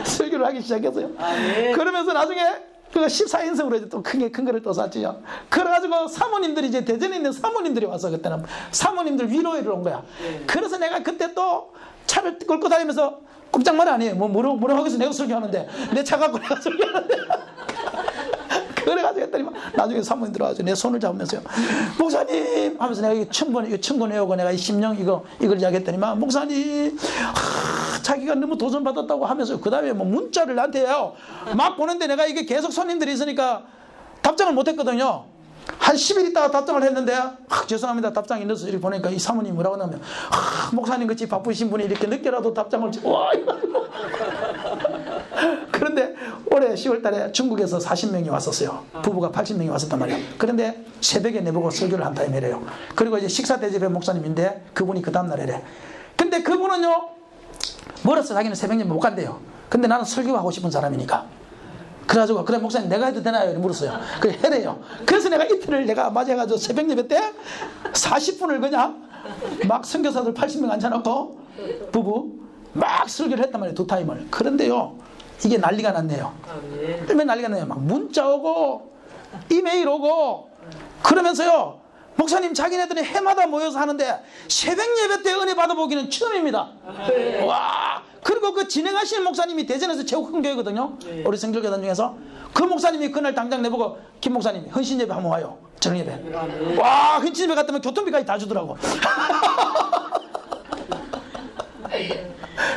설교를 하기 시작했어요. 그러면서 나중에 그거 14인승으로 이제 또 큰 거를 또 샀지요. 그래가지고 사모님들이 이제 대전에 있는 사모님들이 와서 그때는 사모님들 위로를 온 거야. 그래서 내가 그때 또 차를 끌고 다니면서 꼼짝말 아니에요. 뭐라고 하겠어. 내가 설교하는데 내 차 갖고 내가 설교하는데 그래가지고 했더니 나중에 사모님 들어와서 내 손을 잡으면서요, 목사님 하면서 내가 이 청구 내오고 내가 이 심령 이걸 이야기했더니만, 목사님 자기가 너무 도전받았다고 하면서 그 다음에 뭐 문자를 나한테 해요. 막 보는데 내가 이게 계속 손님들이 있으니까 답장을 못했거든요. 한 10일 있다가 답장을 했는데, 죄송합니다 답장이 늦어서 이렇게 보니까 이 사모님이 뭐라고 하냐면, 목사님 같이 바쁘신 분이 이렇게 늦게라도 답장을 와 그런데 올해 10월 달에 중국에서 40명이 왔었어요. 부부가 80명이 왔었단 말이에요. 그런데 새벽에 내보고 설교를 한다 이래요. 그리고 이제 식사 대접회 목사님인데 그분이 그 다음날 이래. 근데 그분은요 멀어서 자기는 새벽에 못 간대요. 근데 나는 설교하고 싶은 사람이니까. 그래가지고 그래 목사님 내가 해도 되나요? 이렇게 물었어요. 그래 해래요. 그래서 내가 이틀을 내가 맞아가지고 새벽 예배 때 40분을 그냥 막 선교사들 80명 앉혀놓고 부부 막 설교를 했단 말이에요. 2타임을. 그런데요 이게 난리가 났네요. 얼마나 난리가 나요. 막 문자 오고 이메일 오고 그러면서요, 목사님 자기네들이 해마다 모여서 하는데 새벽 예배 때 은혜 받아보기는 처음입니다. 와. 그리고 그 진행하시는 목사님이 대전에서 최고 큰 교회거든요. 우리 성결교단 중에서. 그 목사님이 그날 당장 내보고, 김 목사님 헌신 예배 한번 와요. 저녁 예배. 와, 헌신 예배 갔다면 교통비까지 다 주더라고.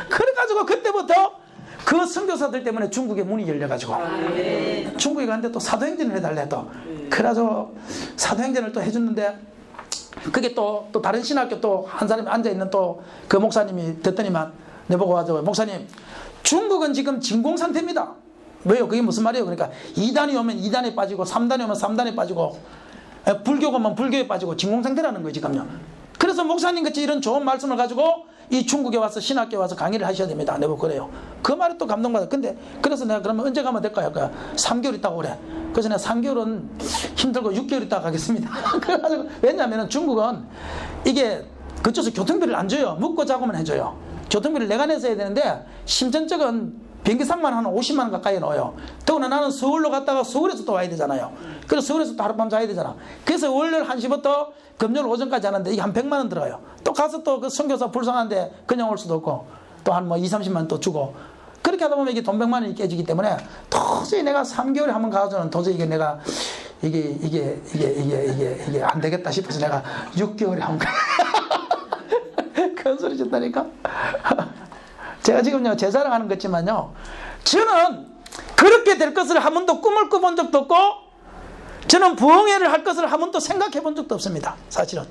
그래가지고 그때부터 그 선교사들 때문에 중국의 문이 열려가지고 중국에 갔는데 또 사도행전을 해달래 또. 그래가지고 사도행전을 또 해줬는데, 그게 또 다른 신학교 또 한 사람이 앉아있는 또 그 목사님이 듣더니만 내보고 와서, 목사님 중국은 지금 진공 상태입니다. 왜요? 그게 무슨 말이에요? 그러니까 2단이 오면 2단에 빠지고 3단이 오면 3단에 빠지고 불교가 오면 불교에 빠지고 진공 상태라는 거예요 지금요. 그래서 목사님같이 이런 좋은 말씀을 가지고 이 중국에 와서 신학교에 와서 강의를 하셔야 됩니다. 내가 그래요. 그 말에 또 감동받아. 근데 그래서 내가 그러면 언제 가면 될까요? 3개월 있다고 그래. 그래서 내가 3개월은 힘들고 6개월 있다가 가겠습니다. 그래가지고 왜냐하면 중국은 이게 그쪽에서 교통비를 안 줘요. 묵고 자고만 해줘요. 교통비를 내가 내서 해야 되는데 심전적은 비행기상만 한 50만 원 가까이 넣어요. 더구나 나는 서울로 갔다가 서울에서 또 와야 되잖아요. 그래서 서울에서 또 하룻밤 자야 되잖아. 그래서 월요일 1시부터 금요일 오전까지 하는데 이게 한 100만 원 들어요. 또 가서 또 그 선교사 불쌍한데 그냥 올 수도 없고 또 한 뭐 2, 30만 원 또 주고, 그렇게 하다 보면 이게 돈 100만 원이 깨지기 때문에 도저히 내가 3개월에 한 번 가서는 도저히 이게 내가 이게 안 되겠다 싶어서 내가 6개월에 한 번 큰 소리 쳤다니까. 제가 지금요 제 자랑하는 것 같지만요, 저는 그렇게 될 것을 한 번도 꿈을 꿔본 적도 없고 저는 부흥회를 할 것을 한 번도 생각해 본 적도 없습니다. 사실은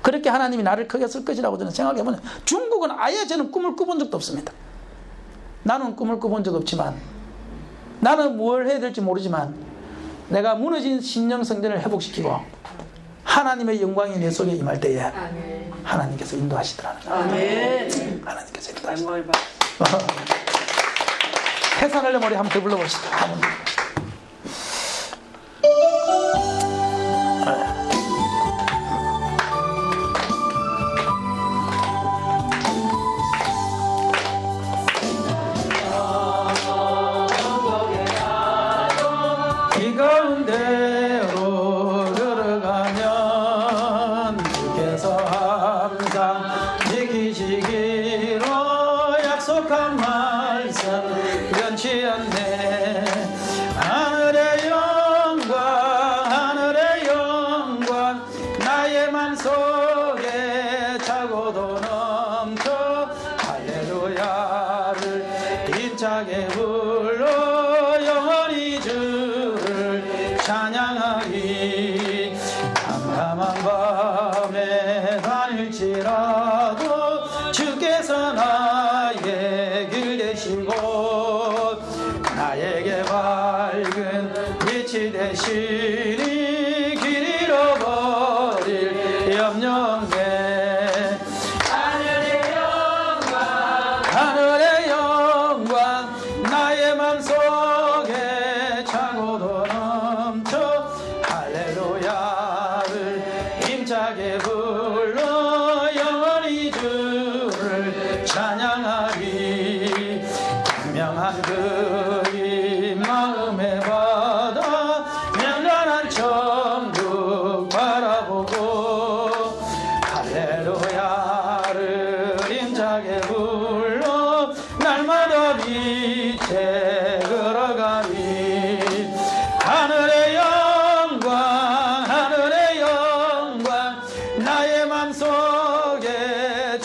그렇게 하나님이 나를 크게 쓸 것이라고 저는 생각해 보면, 중국은 아예 저는 꿈을 꿔본 적도 없습니다. 나는 꿈을 꿔본 적 없지만, 나는 뭘 해야 될지 모르지만 내가 무너진 신령 성전을 회복시키고 하나님의 영광이 내 속에 임할 때에 하나님께서 인도하시더라는 거예요. 하나님께서 인도하시더라는 거예요. 해산을 내 머리 한번 더 불러봅시다. 이 가운데로 들어가면 주께서 항상 지키시기로 약속한 말씀 변치 않네. 하늘의 영광 나의 맘속에 차고도 넘쳐 할렐루야를 힘차게 불러 영원히 주를 찬양하리. 캄캄한 밤에 다닐지라도 주께서 나의 길 되시고 나에게 밝은 빛이 되시니 길 잃어버릴 염려 없네. 하늘의 영광 나의 맘속에 차고도 넘쳐 할렐루야를 힘차게 불러 영원히 주를 찬양하리. 분명한 그림 마음에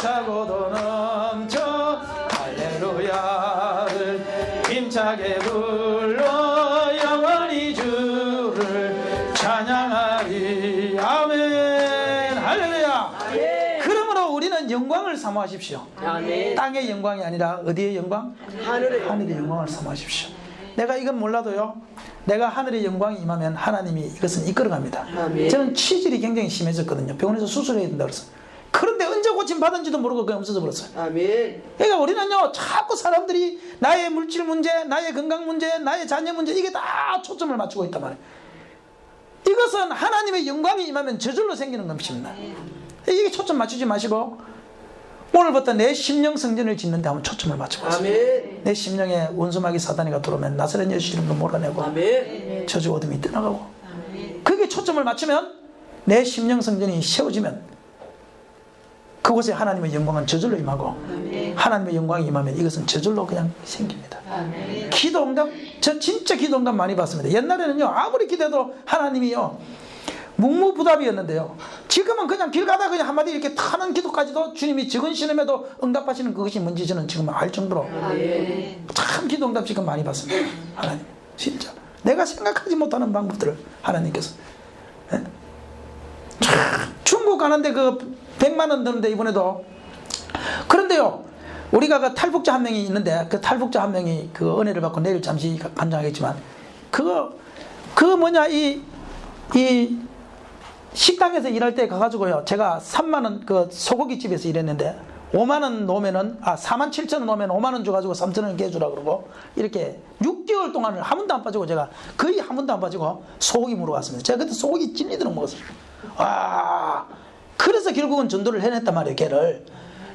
차고도 넘쳐 할렐루야를 힘차게 불러 영원히 주를 찬양하리. 아멘. 할렐루야. 그러므로 우리는 영광을 사모하십시오. 땅의 영광이 아니라 어디의 영광? 하늘의 영광을 사모하십시오. 내가 이건 몰라도요, 내가 하늘의 영광이 임하면 하나님이 이것은 이끌어갑니다. 저는 치질이 굉장히 심해졌거든요. 병원에서 수술해야 된다고 그랬어요. 그런데 언제 고침 받은지도 모르고 그냥 없어져 버렸어요. 그러니까 우리는요, 자꾸 사람들이 나의 물질 문제, 나의 건강 문제, 나의 자녀 문제, 이게 다 초점을 맞추고 있단 말이에요. 이것은 하나님의 영광이 임하면 저절로 생기는 것입니다. 이게 초점 맞추지 마시고 오늘부터 내 심령 성전을 짓는데 한번 초점을 맞춰 보세요. 내 심령에 원수마귀 사단이가 들어오면 나사렛 예수 이름으로 몰아내고 저주 어둠이 떠나가고, 그게 초점을 맞추면 내 심령 성전이 세워지면 그곳에 하나님의 영광은 저절로 임하고, 하나님의 영광이 임하면 이것은 저절로 그냥 생깁니다. 기도 응답, 저 진짜 기도 응답 많이 받습니다. 옛날에는요, 아무리 기도해도 하나님이요 묵무부답이었는데요, 지금은 그냥 길 가다 그냥 한마디 이렇게 타는 기도까지도 주님이 적은 신음에도 응답하시는 그것이 뭔지 저는 지금 알 정도로 참 기도 응답 지금 많이 받습니다. 하나님 진짜 내가 생각하지 못하는 방법들을 하나님께서. 중국 가는데 그 100만 원 드는데 이번에도. 그런데요, 우리가 그 탈북자 한 명이 있는데 그 탈북자 한 명이 그 은혜를 받고 내일 잠시 간증하겠지만, 이 식당에서 일할 때 가가지고요, 제가 3만원 그 소고기집에서 일했는데 5만원 놓으면은 47,000원 놓으면 5만원 줘가지고 3,000원 깨주라 그러고, 이렇게 6개월 동안을 한 번도 안 빠지고, 제가 거의 한 번도 안 빠지고 소고기 물어 왔습니다. 제가 그때 소고기 찔리도록 먹었어요. 그래서 결국은 전도를 해냈단 말이에요. 걔를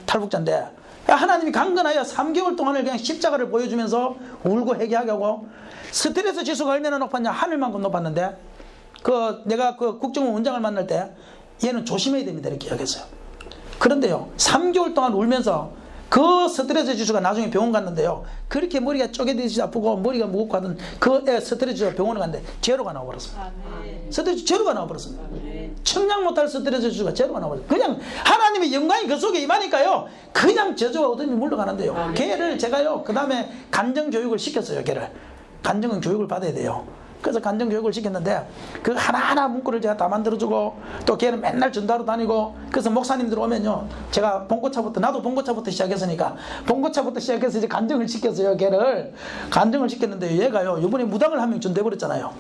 탈북자인데 하나님이 강건하여 3개월 동안을 그냥 십자가를 보여주면서 울고 회개하게 하고, 스트레스 지수가 얼마나 높았냐, 하늘만큼 높았는데 내가 그 국정원 원장을 만날 때 얘는 조심해야 됩니다 이렇게 이야기했어요. 그런데요, 3개월 동안 울면서 그 스트레스 지수가 나중에 병원 갔는데요, 그렇게 머리가 쪼개듯이 아프고 머리가 무겁고 하던 그 애 스트레스 지수가 병원에 갔는데 제로가 나와버렸습니다. 스트레스 제로가 나와버렸습니다. 청량 못할 스트레스 지수가 제로가 나와버렸어요. 그냥 하나님의 영광이 그 속에 임하니까요, 그냥 저주와 어둠이 물러가는데요. 걔를 제가요, 그 다음에 간정 교육을 시켰어요. 걔를 간정 교육을 받아야 돼요. 그래서 간정 교육을 시켰는데 그 하나하나 문구를 제가 다 만들어주고, 또 걔는 맨날 전도하러 다니고, 그래서 목사님들 오면요, 제가 봉고차부터, 나도 봉고차부터 시작했으니까 봉고차부터 시작해서 이제 간정을 시켰어요. 걔를 간정을 시켰는데 얘가요, 이번에 무당을 한 명 전도해버렸잖아요.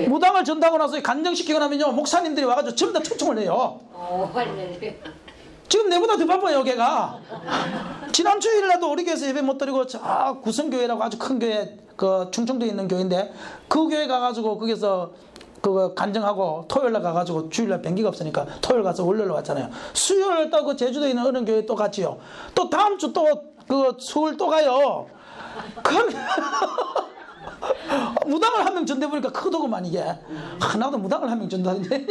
무당을 전도하고 나서 간정시키고 나면요, 목사님들이 와가지고 전부 다 초청을 해요. 지금 내보다 더 바빠요 걔가. 지난 주일날도 우리 교회에서 예배 못 드리고 구성교회라고 아주 큰 교회, 그 충청도에 있는 교회인데 그 교회 가가지고 거기서 그거 간증하고, 토요일날 가가지고 주일날 변기가 없으니까 토요일 가서 월요일 왔잖아요. 수요일 또 그 제주도에 있는 어느 교회 또 갔지요. 또 다음 주 또 그 수요일 또 가요. 무당을 한 명 전대보니까 크더구만 이게. 나도 무당을 한 명 전도하는데.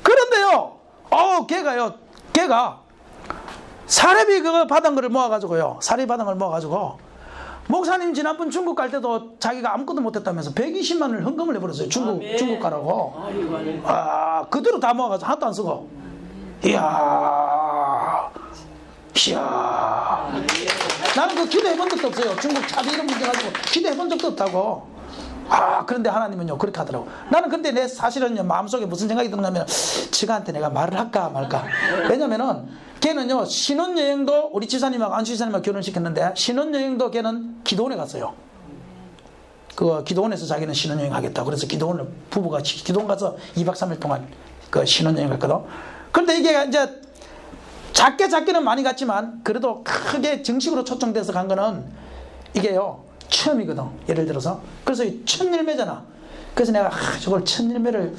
그런데요, 걔가 사례비 그거 받은 거를 모아가지고요, 목사님 지난번 중국 갈 때도 자기가 아무것도 못했다면서 120만 원을 헌금을 해버렸어요. 중국 가라고. 그대로 다 모아가지고 하나도 안 쓰고. 이야. 나는 그 기도해본 적도 없어요. 중국 차비 이런 문제 가지고 기도해본 적도 없다고. 그런데 하나님은요 그렇게 하더라고. 나는 근데 내 사실은요, 마음속에 무슨 생각이 드는가면, 지가한테 내가 말을 할까 말까. 왜냐면은 걔는요, 신혼여행도 우리 지사님하고 안수 지사님하고 결혼시켰는데, 신혼여행도 걔는 기도원에 갔어요. 그 기도원에서 자기는 신혼여행 하겠다. 그래서 기도원을 부부가 기도원 가서 2박 3일 동안 그 신혼여행 갔거든. 그런데 이게 이제 작게는 많이 갔지만 그래도 크게 정식으로 초청돼서 간 거는 이게요 처음이거든. 예를 들어서 그래서 첫 열매잖아. 그래서 내가 저걸 첫 열매를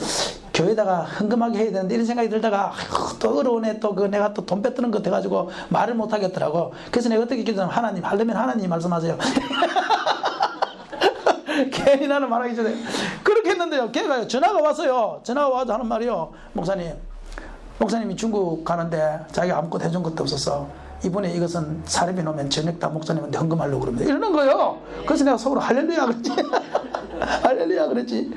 교회에다가 헌금하게 해야 되는데 이런 생각이 들다가 또 어려우네, 또 그 내가 또 돈 뺏드는 것 해가지고 말을 못 하겠더라고. 그래서 내가 어떻게 기도하면, 하나님 하려면 하나님 말씀하세요. 괜히 나는 말하기 전에 그렇게 했는데요, 걔가 전화가 왔어요. 전화가 와서 하는 말이요, 목사님이 중국 가는데 자기가 아무것도 해준 것도 없었어. 이번에 이것은 사례비 놓으면 저녁 다 목사님한테 헌금하려고 그럽니다. 이러는 거예요. 그래서 내가 속으로 할렐루야 그랬지. 할렐루야 그랬지.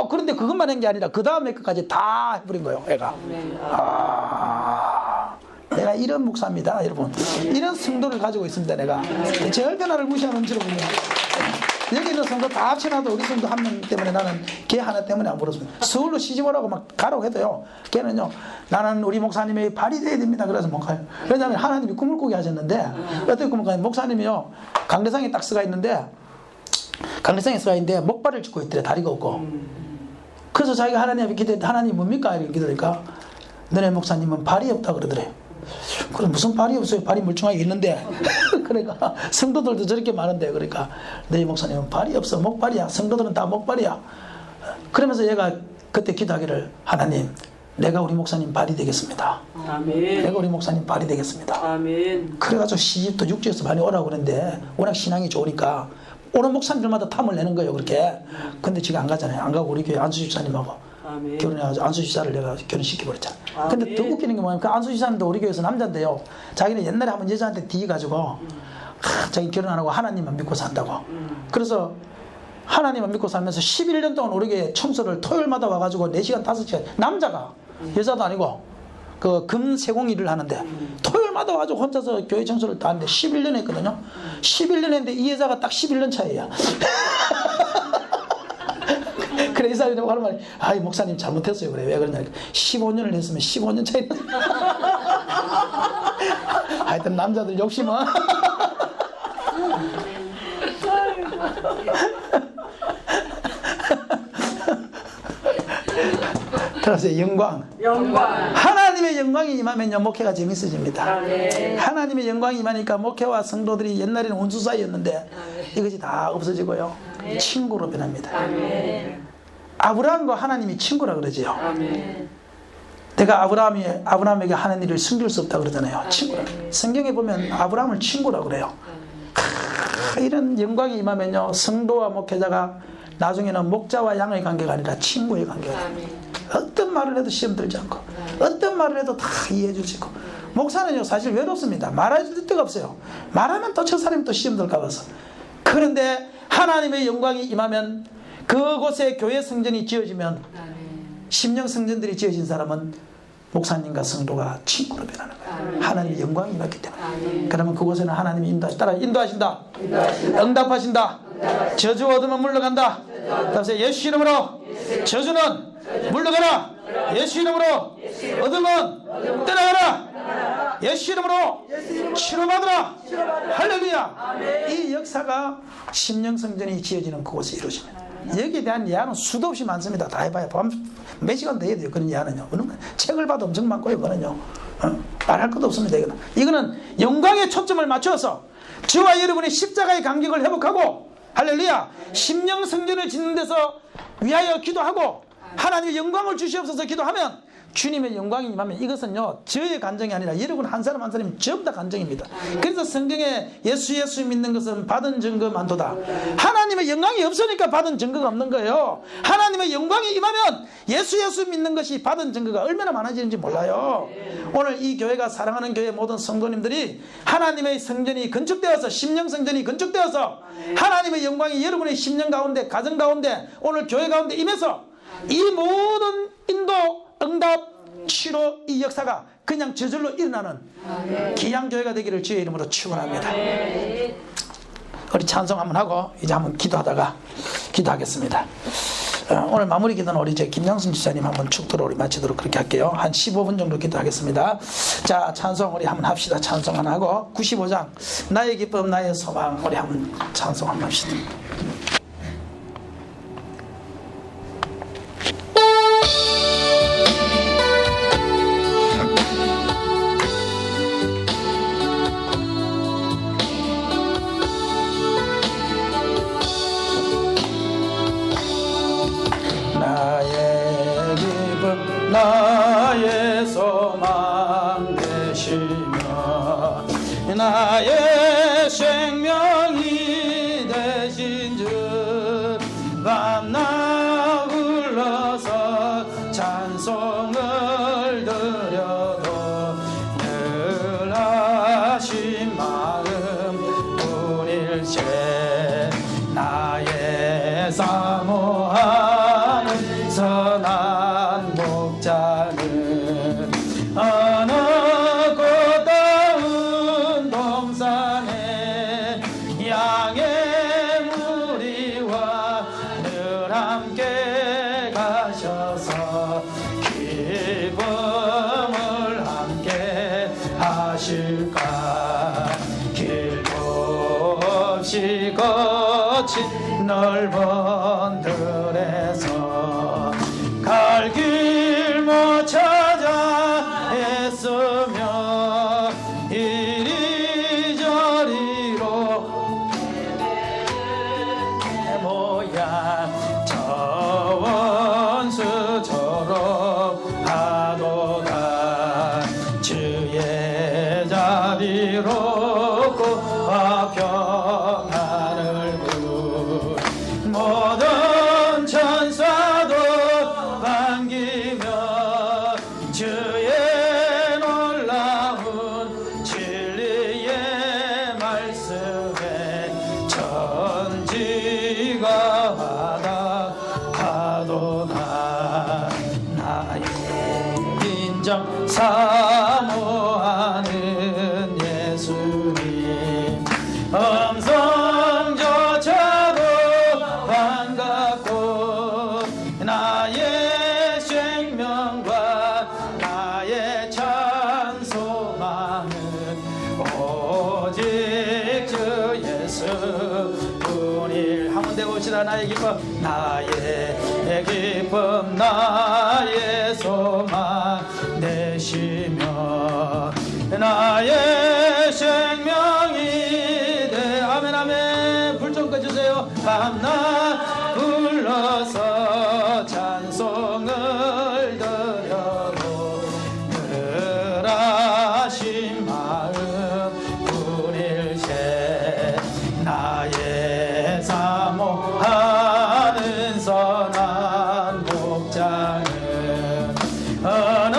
그런데 그것만 한 게 아니라 그 다음에 끝까지 다 해버린 거예요 애가. 내가 이런 목사입니다 여러분. 이런 성도를 가지고 있습니다. 내가 절대 나를 무시하는 줄은요. 여기 있는 성도 다 합쳐놔도 우리 성도 한 명 때문에 나는 걔 하나 때문에 안 부르습니다. 서울로 시집 오라고 막 가라고 해도요, 걔는요 나는 우리 목사님의 발이 돼야 됩니다 그래서 못 가요. 왜냐하면 하나님이 꿈을 꾸게 하셨는데 어떻게 꿈을 가요? 목사님이요 강대상에 딱 서가 있는데 목발을 짚고 있더래. 다리가 없고. 그래서 자기가 하나님 앞에 기도했는데 하나님 뭡니까? 이렇게 기도하니까 너네 목사님은 발이 없다 그러더래요. 그래 무슨 발이 없어요? 발이 멀쩡하게 있는데. 그러니까 성도들도 저렇게 많은데 그러니까 너희 목사님은 발이 없어. 목발이야. 성도들은 다 목발이야. 그러면서 얘가 그때 기도하기를 하나님 내가 우리 목사님 발이 되겠습니다. 아멘. 내가 우리 목사님 발이 되겠습니다. 아멘. 그래가지고 시집도 육지에서 많이 오라고 그랬는데 워낙 신앙이 좋으니까 오는 목사님들마다 탐을 내는 거예요 그렇게. 근데 지금 안 가잖아요. 안 가고 우리 교회 안수 집사님하고 아멘. 결혼해가지고 안수 집사를 내가 결혼시켜버렸잖아. 근데 더 웃기는 게 뭐냐면 그 안수 집사님도 우리 교회에서 남자인데요, 자기는 옛날에 한번 여자한테 뒤가지고 자기 결혼 안 하고 하나님만 믿고 산다고. 그래서 하나님만 믿고 살면서 11년 동안 우리 교회 청소를 토요일마다 와가지고 4시간 5시간 남자가 여자도 아니고 그 금세공 일을 하는데 토요일마다 와가지고 혼자서 교회 청소를 다 하는데 11년 했거든요. 11년 했는데 이 여자가 딱 11년 차이야. 그래 이 사람이 하는 말이 아이 목사님 잘못했어요. 그래 왜 그러냐. 15년을 했으면 15년 차이. 하여튼 남자들 욕심은. 그래서 영광. 하나님의 영광이 임하면요 목회가 재밌어집니다. 하나님의 영광이 임하니까 목회와 성도들이 옛날에는 원수 사이였는데 이것이 다 없어지고요 친구로 변합니다. 아브라함과 하나님이 친구라 그러지요. 내가 아브라함에게 하는 일을 숨길 수 없다 그러잖아요. 친구라. 성경에 보면 아브라함을 친구라 그래요. 이런 영광이 임하면요 성도와 목회자가 나중에는 목자와 양의 관계가 아니라 친구의 관계가 됩니다. 어떤 말을 해도 시험 들지 않고 어떤 말을 해도 다 이해해 주시고. 목사는요 사실 외롭습니다. 말할 데가 없어요. 말하면 또 저 사람이 또 시험 들까 봐서. 그런데 하나님의 영광이 임하면 그곳에 교회 성전이 지어지면 심령 성전들이 지어진 사람은 목사님과 성도가 친구로 변하는 거예요. 하나님의 영광이 임했기 때문에. 그러면 그곳에는 하나님이 인도하신다. 응답하신다. 저주 얻으면 물러간다. 그래서 예수 이름으로 저주는 물러가라. 예수 이름으로 얻으면 떠나가라. 예수 이름으로 치료받으라. 할렐루야. 이 역사가 심령성전이 지어지는 그곳에 이루어집니다. 여기에 대한 예화는 수도 없이 많습니다. 다 해봐야 몇 시간 더 해야 돼요. 그런 예화는요. 책을 봐도 엄청 많고요. 그거는요 말할 것도 없습니다. 이거는 영광에 초점을 맞춰서 저와 여러분의 십자가의 간격을 회복하고 할렐루야 심령성전을 짓는 데서 위하여 기도하고 하나님의 영광을 주시옵소서 기도하면 주님의 영광이 임하면 이것은요 저의 간정이 아니라 여러분 한 사람 한 사람이 전부 다 간정입니다. 그래서 성경에 예수 믿는 것은 받은 증거 많도다. 하나님의 영광이 없으니까 받은 증거가 없는 거예요. 하나님의 영광이 임하면 예수 믿는 것이 받은 증거가 얼마나 많아지는지 몰라요. 오늘 이 교회가 사랑하는 교회 모든 성도님들이 하나님의 성전이 건축되어서 심령 성전이 건축되어서 하나님의 영광이 여러분의 심령 가운데 가정 가운데 오늘 교회 가운데 임해서 이 모든 인도 응답, 치료 이 역사가 그냥 저절로 일어나는 귀한 교회가 되기를 주의 이름으로 축원합니다. 우리 찬송 한번 하고 이제 한번 기도하겠습니다. 오늘 마무리 기도는 우리 이제 김양순 지사님 한번 축도로 우리 마치도록 그렇게 할게요. 한 15분 정도 기도하겠습니다. 자 찬송 우리 한번 합시다. 찬송 하나 하고 95장 나의 기쁨 나의 소망 우리 한번 찬송 한번 합시다. 나의 소망 되시며 나의 생명이 되신 주 밤낮 불러서 찬송을 드려도 늘 하신 마음 뿐일세 나의 사모 어느 꽃다운 동산에 양의 무리와 늘 함께 가셔서 기쁨을 함께 하실까. 길도 없이 거친 넓은 들에서 갈 길 못 찾아 애쓰며 이리저리로 모양 저 원수처럼 하도다. 주의 자비롭고 평안을 구 모든 천사도 반기며 주의 놀라운 진리의 말씀에 천지가 바다하도다. 나의 인정 사모하는 예수님 음성조차도 반갑고 나의 생명과 나의 찬송하는 오직 주 예수뿐일. 한번 대봅시다. 나의 기쁨 나의 기쁨 나의 소망 되시며 나의 생명이 돼. 아멘 아멘. 불 좀 꺼주세요. 밤낮 불러서 찬송을 드려도 늘 하신 마음 뿐일세. 나의 사모하는 선한 목자는 어느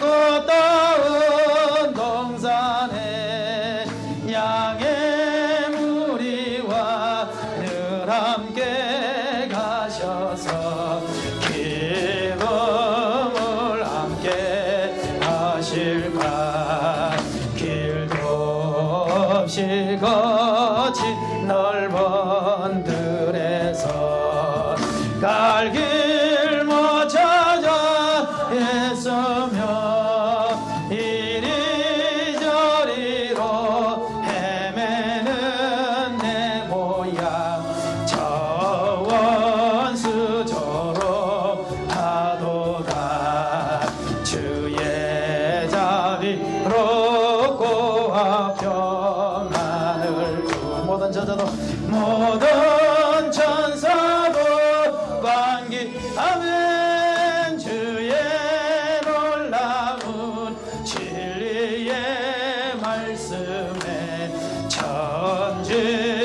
꽃다운 동산에 양의 무리와 늘 함께 가셔서 기쁨을 함께 하실까. 길도 없이 거친 넓은 들에서 갈 길 못 찾아 애쓰며 이리저리로 헤매는 내 모양 저 원수처럼 하도다. 주의 자비롭고 평안을 주 모든 저자도 모든 천사도 반기하면 주의 놀라운 진리의 말씀에 천지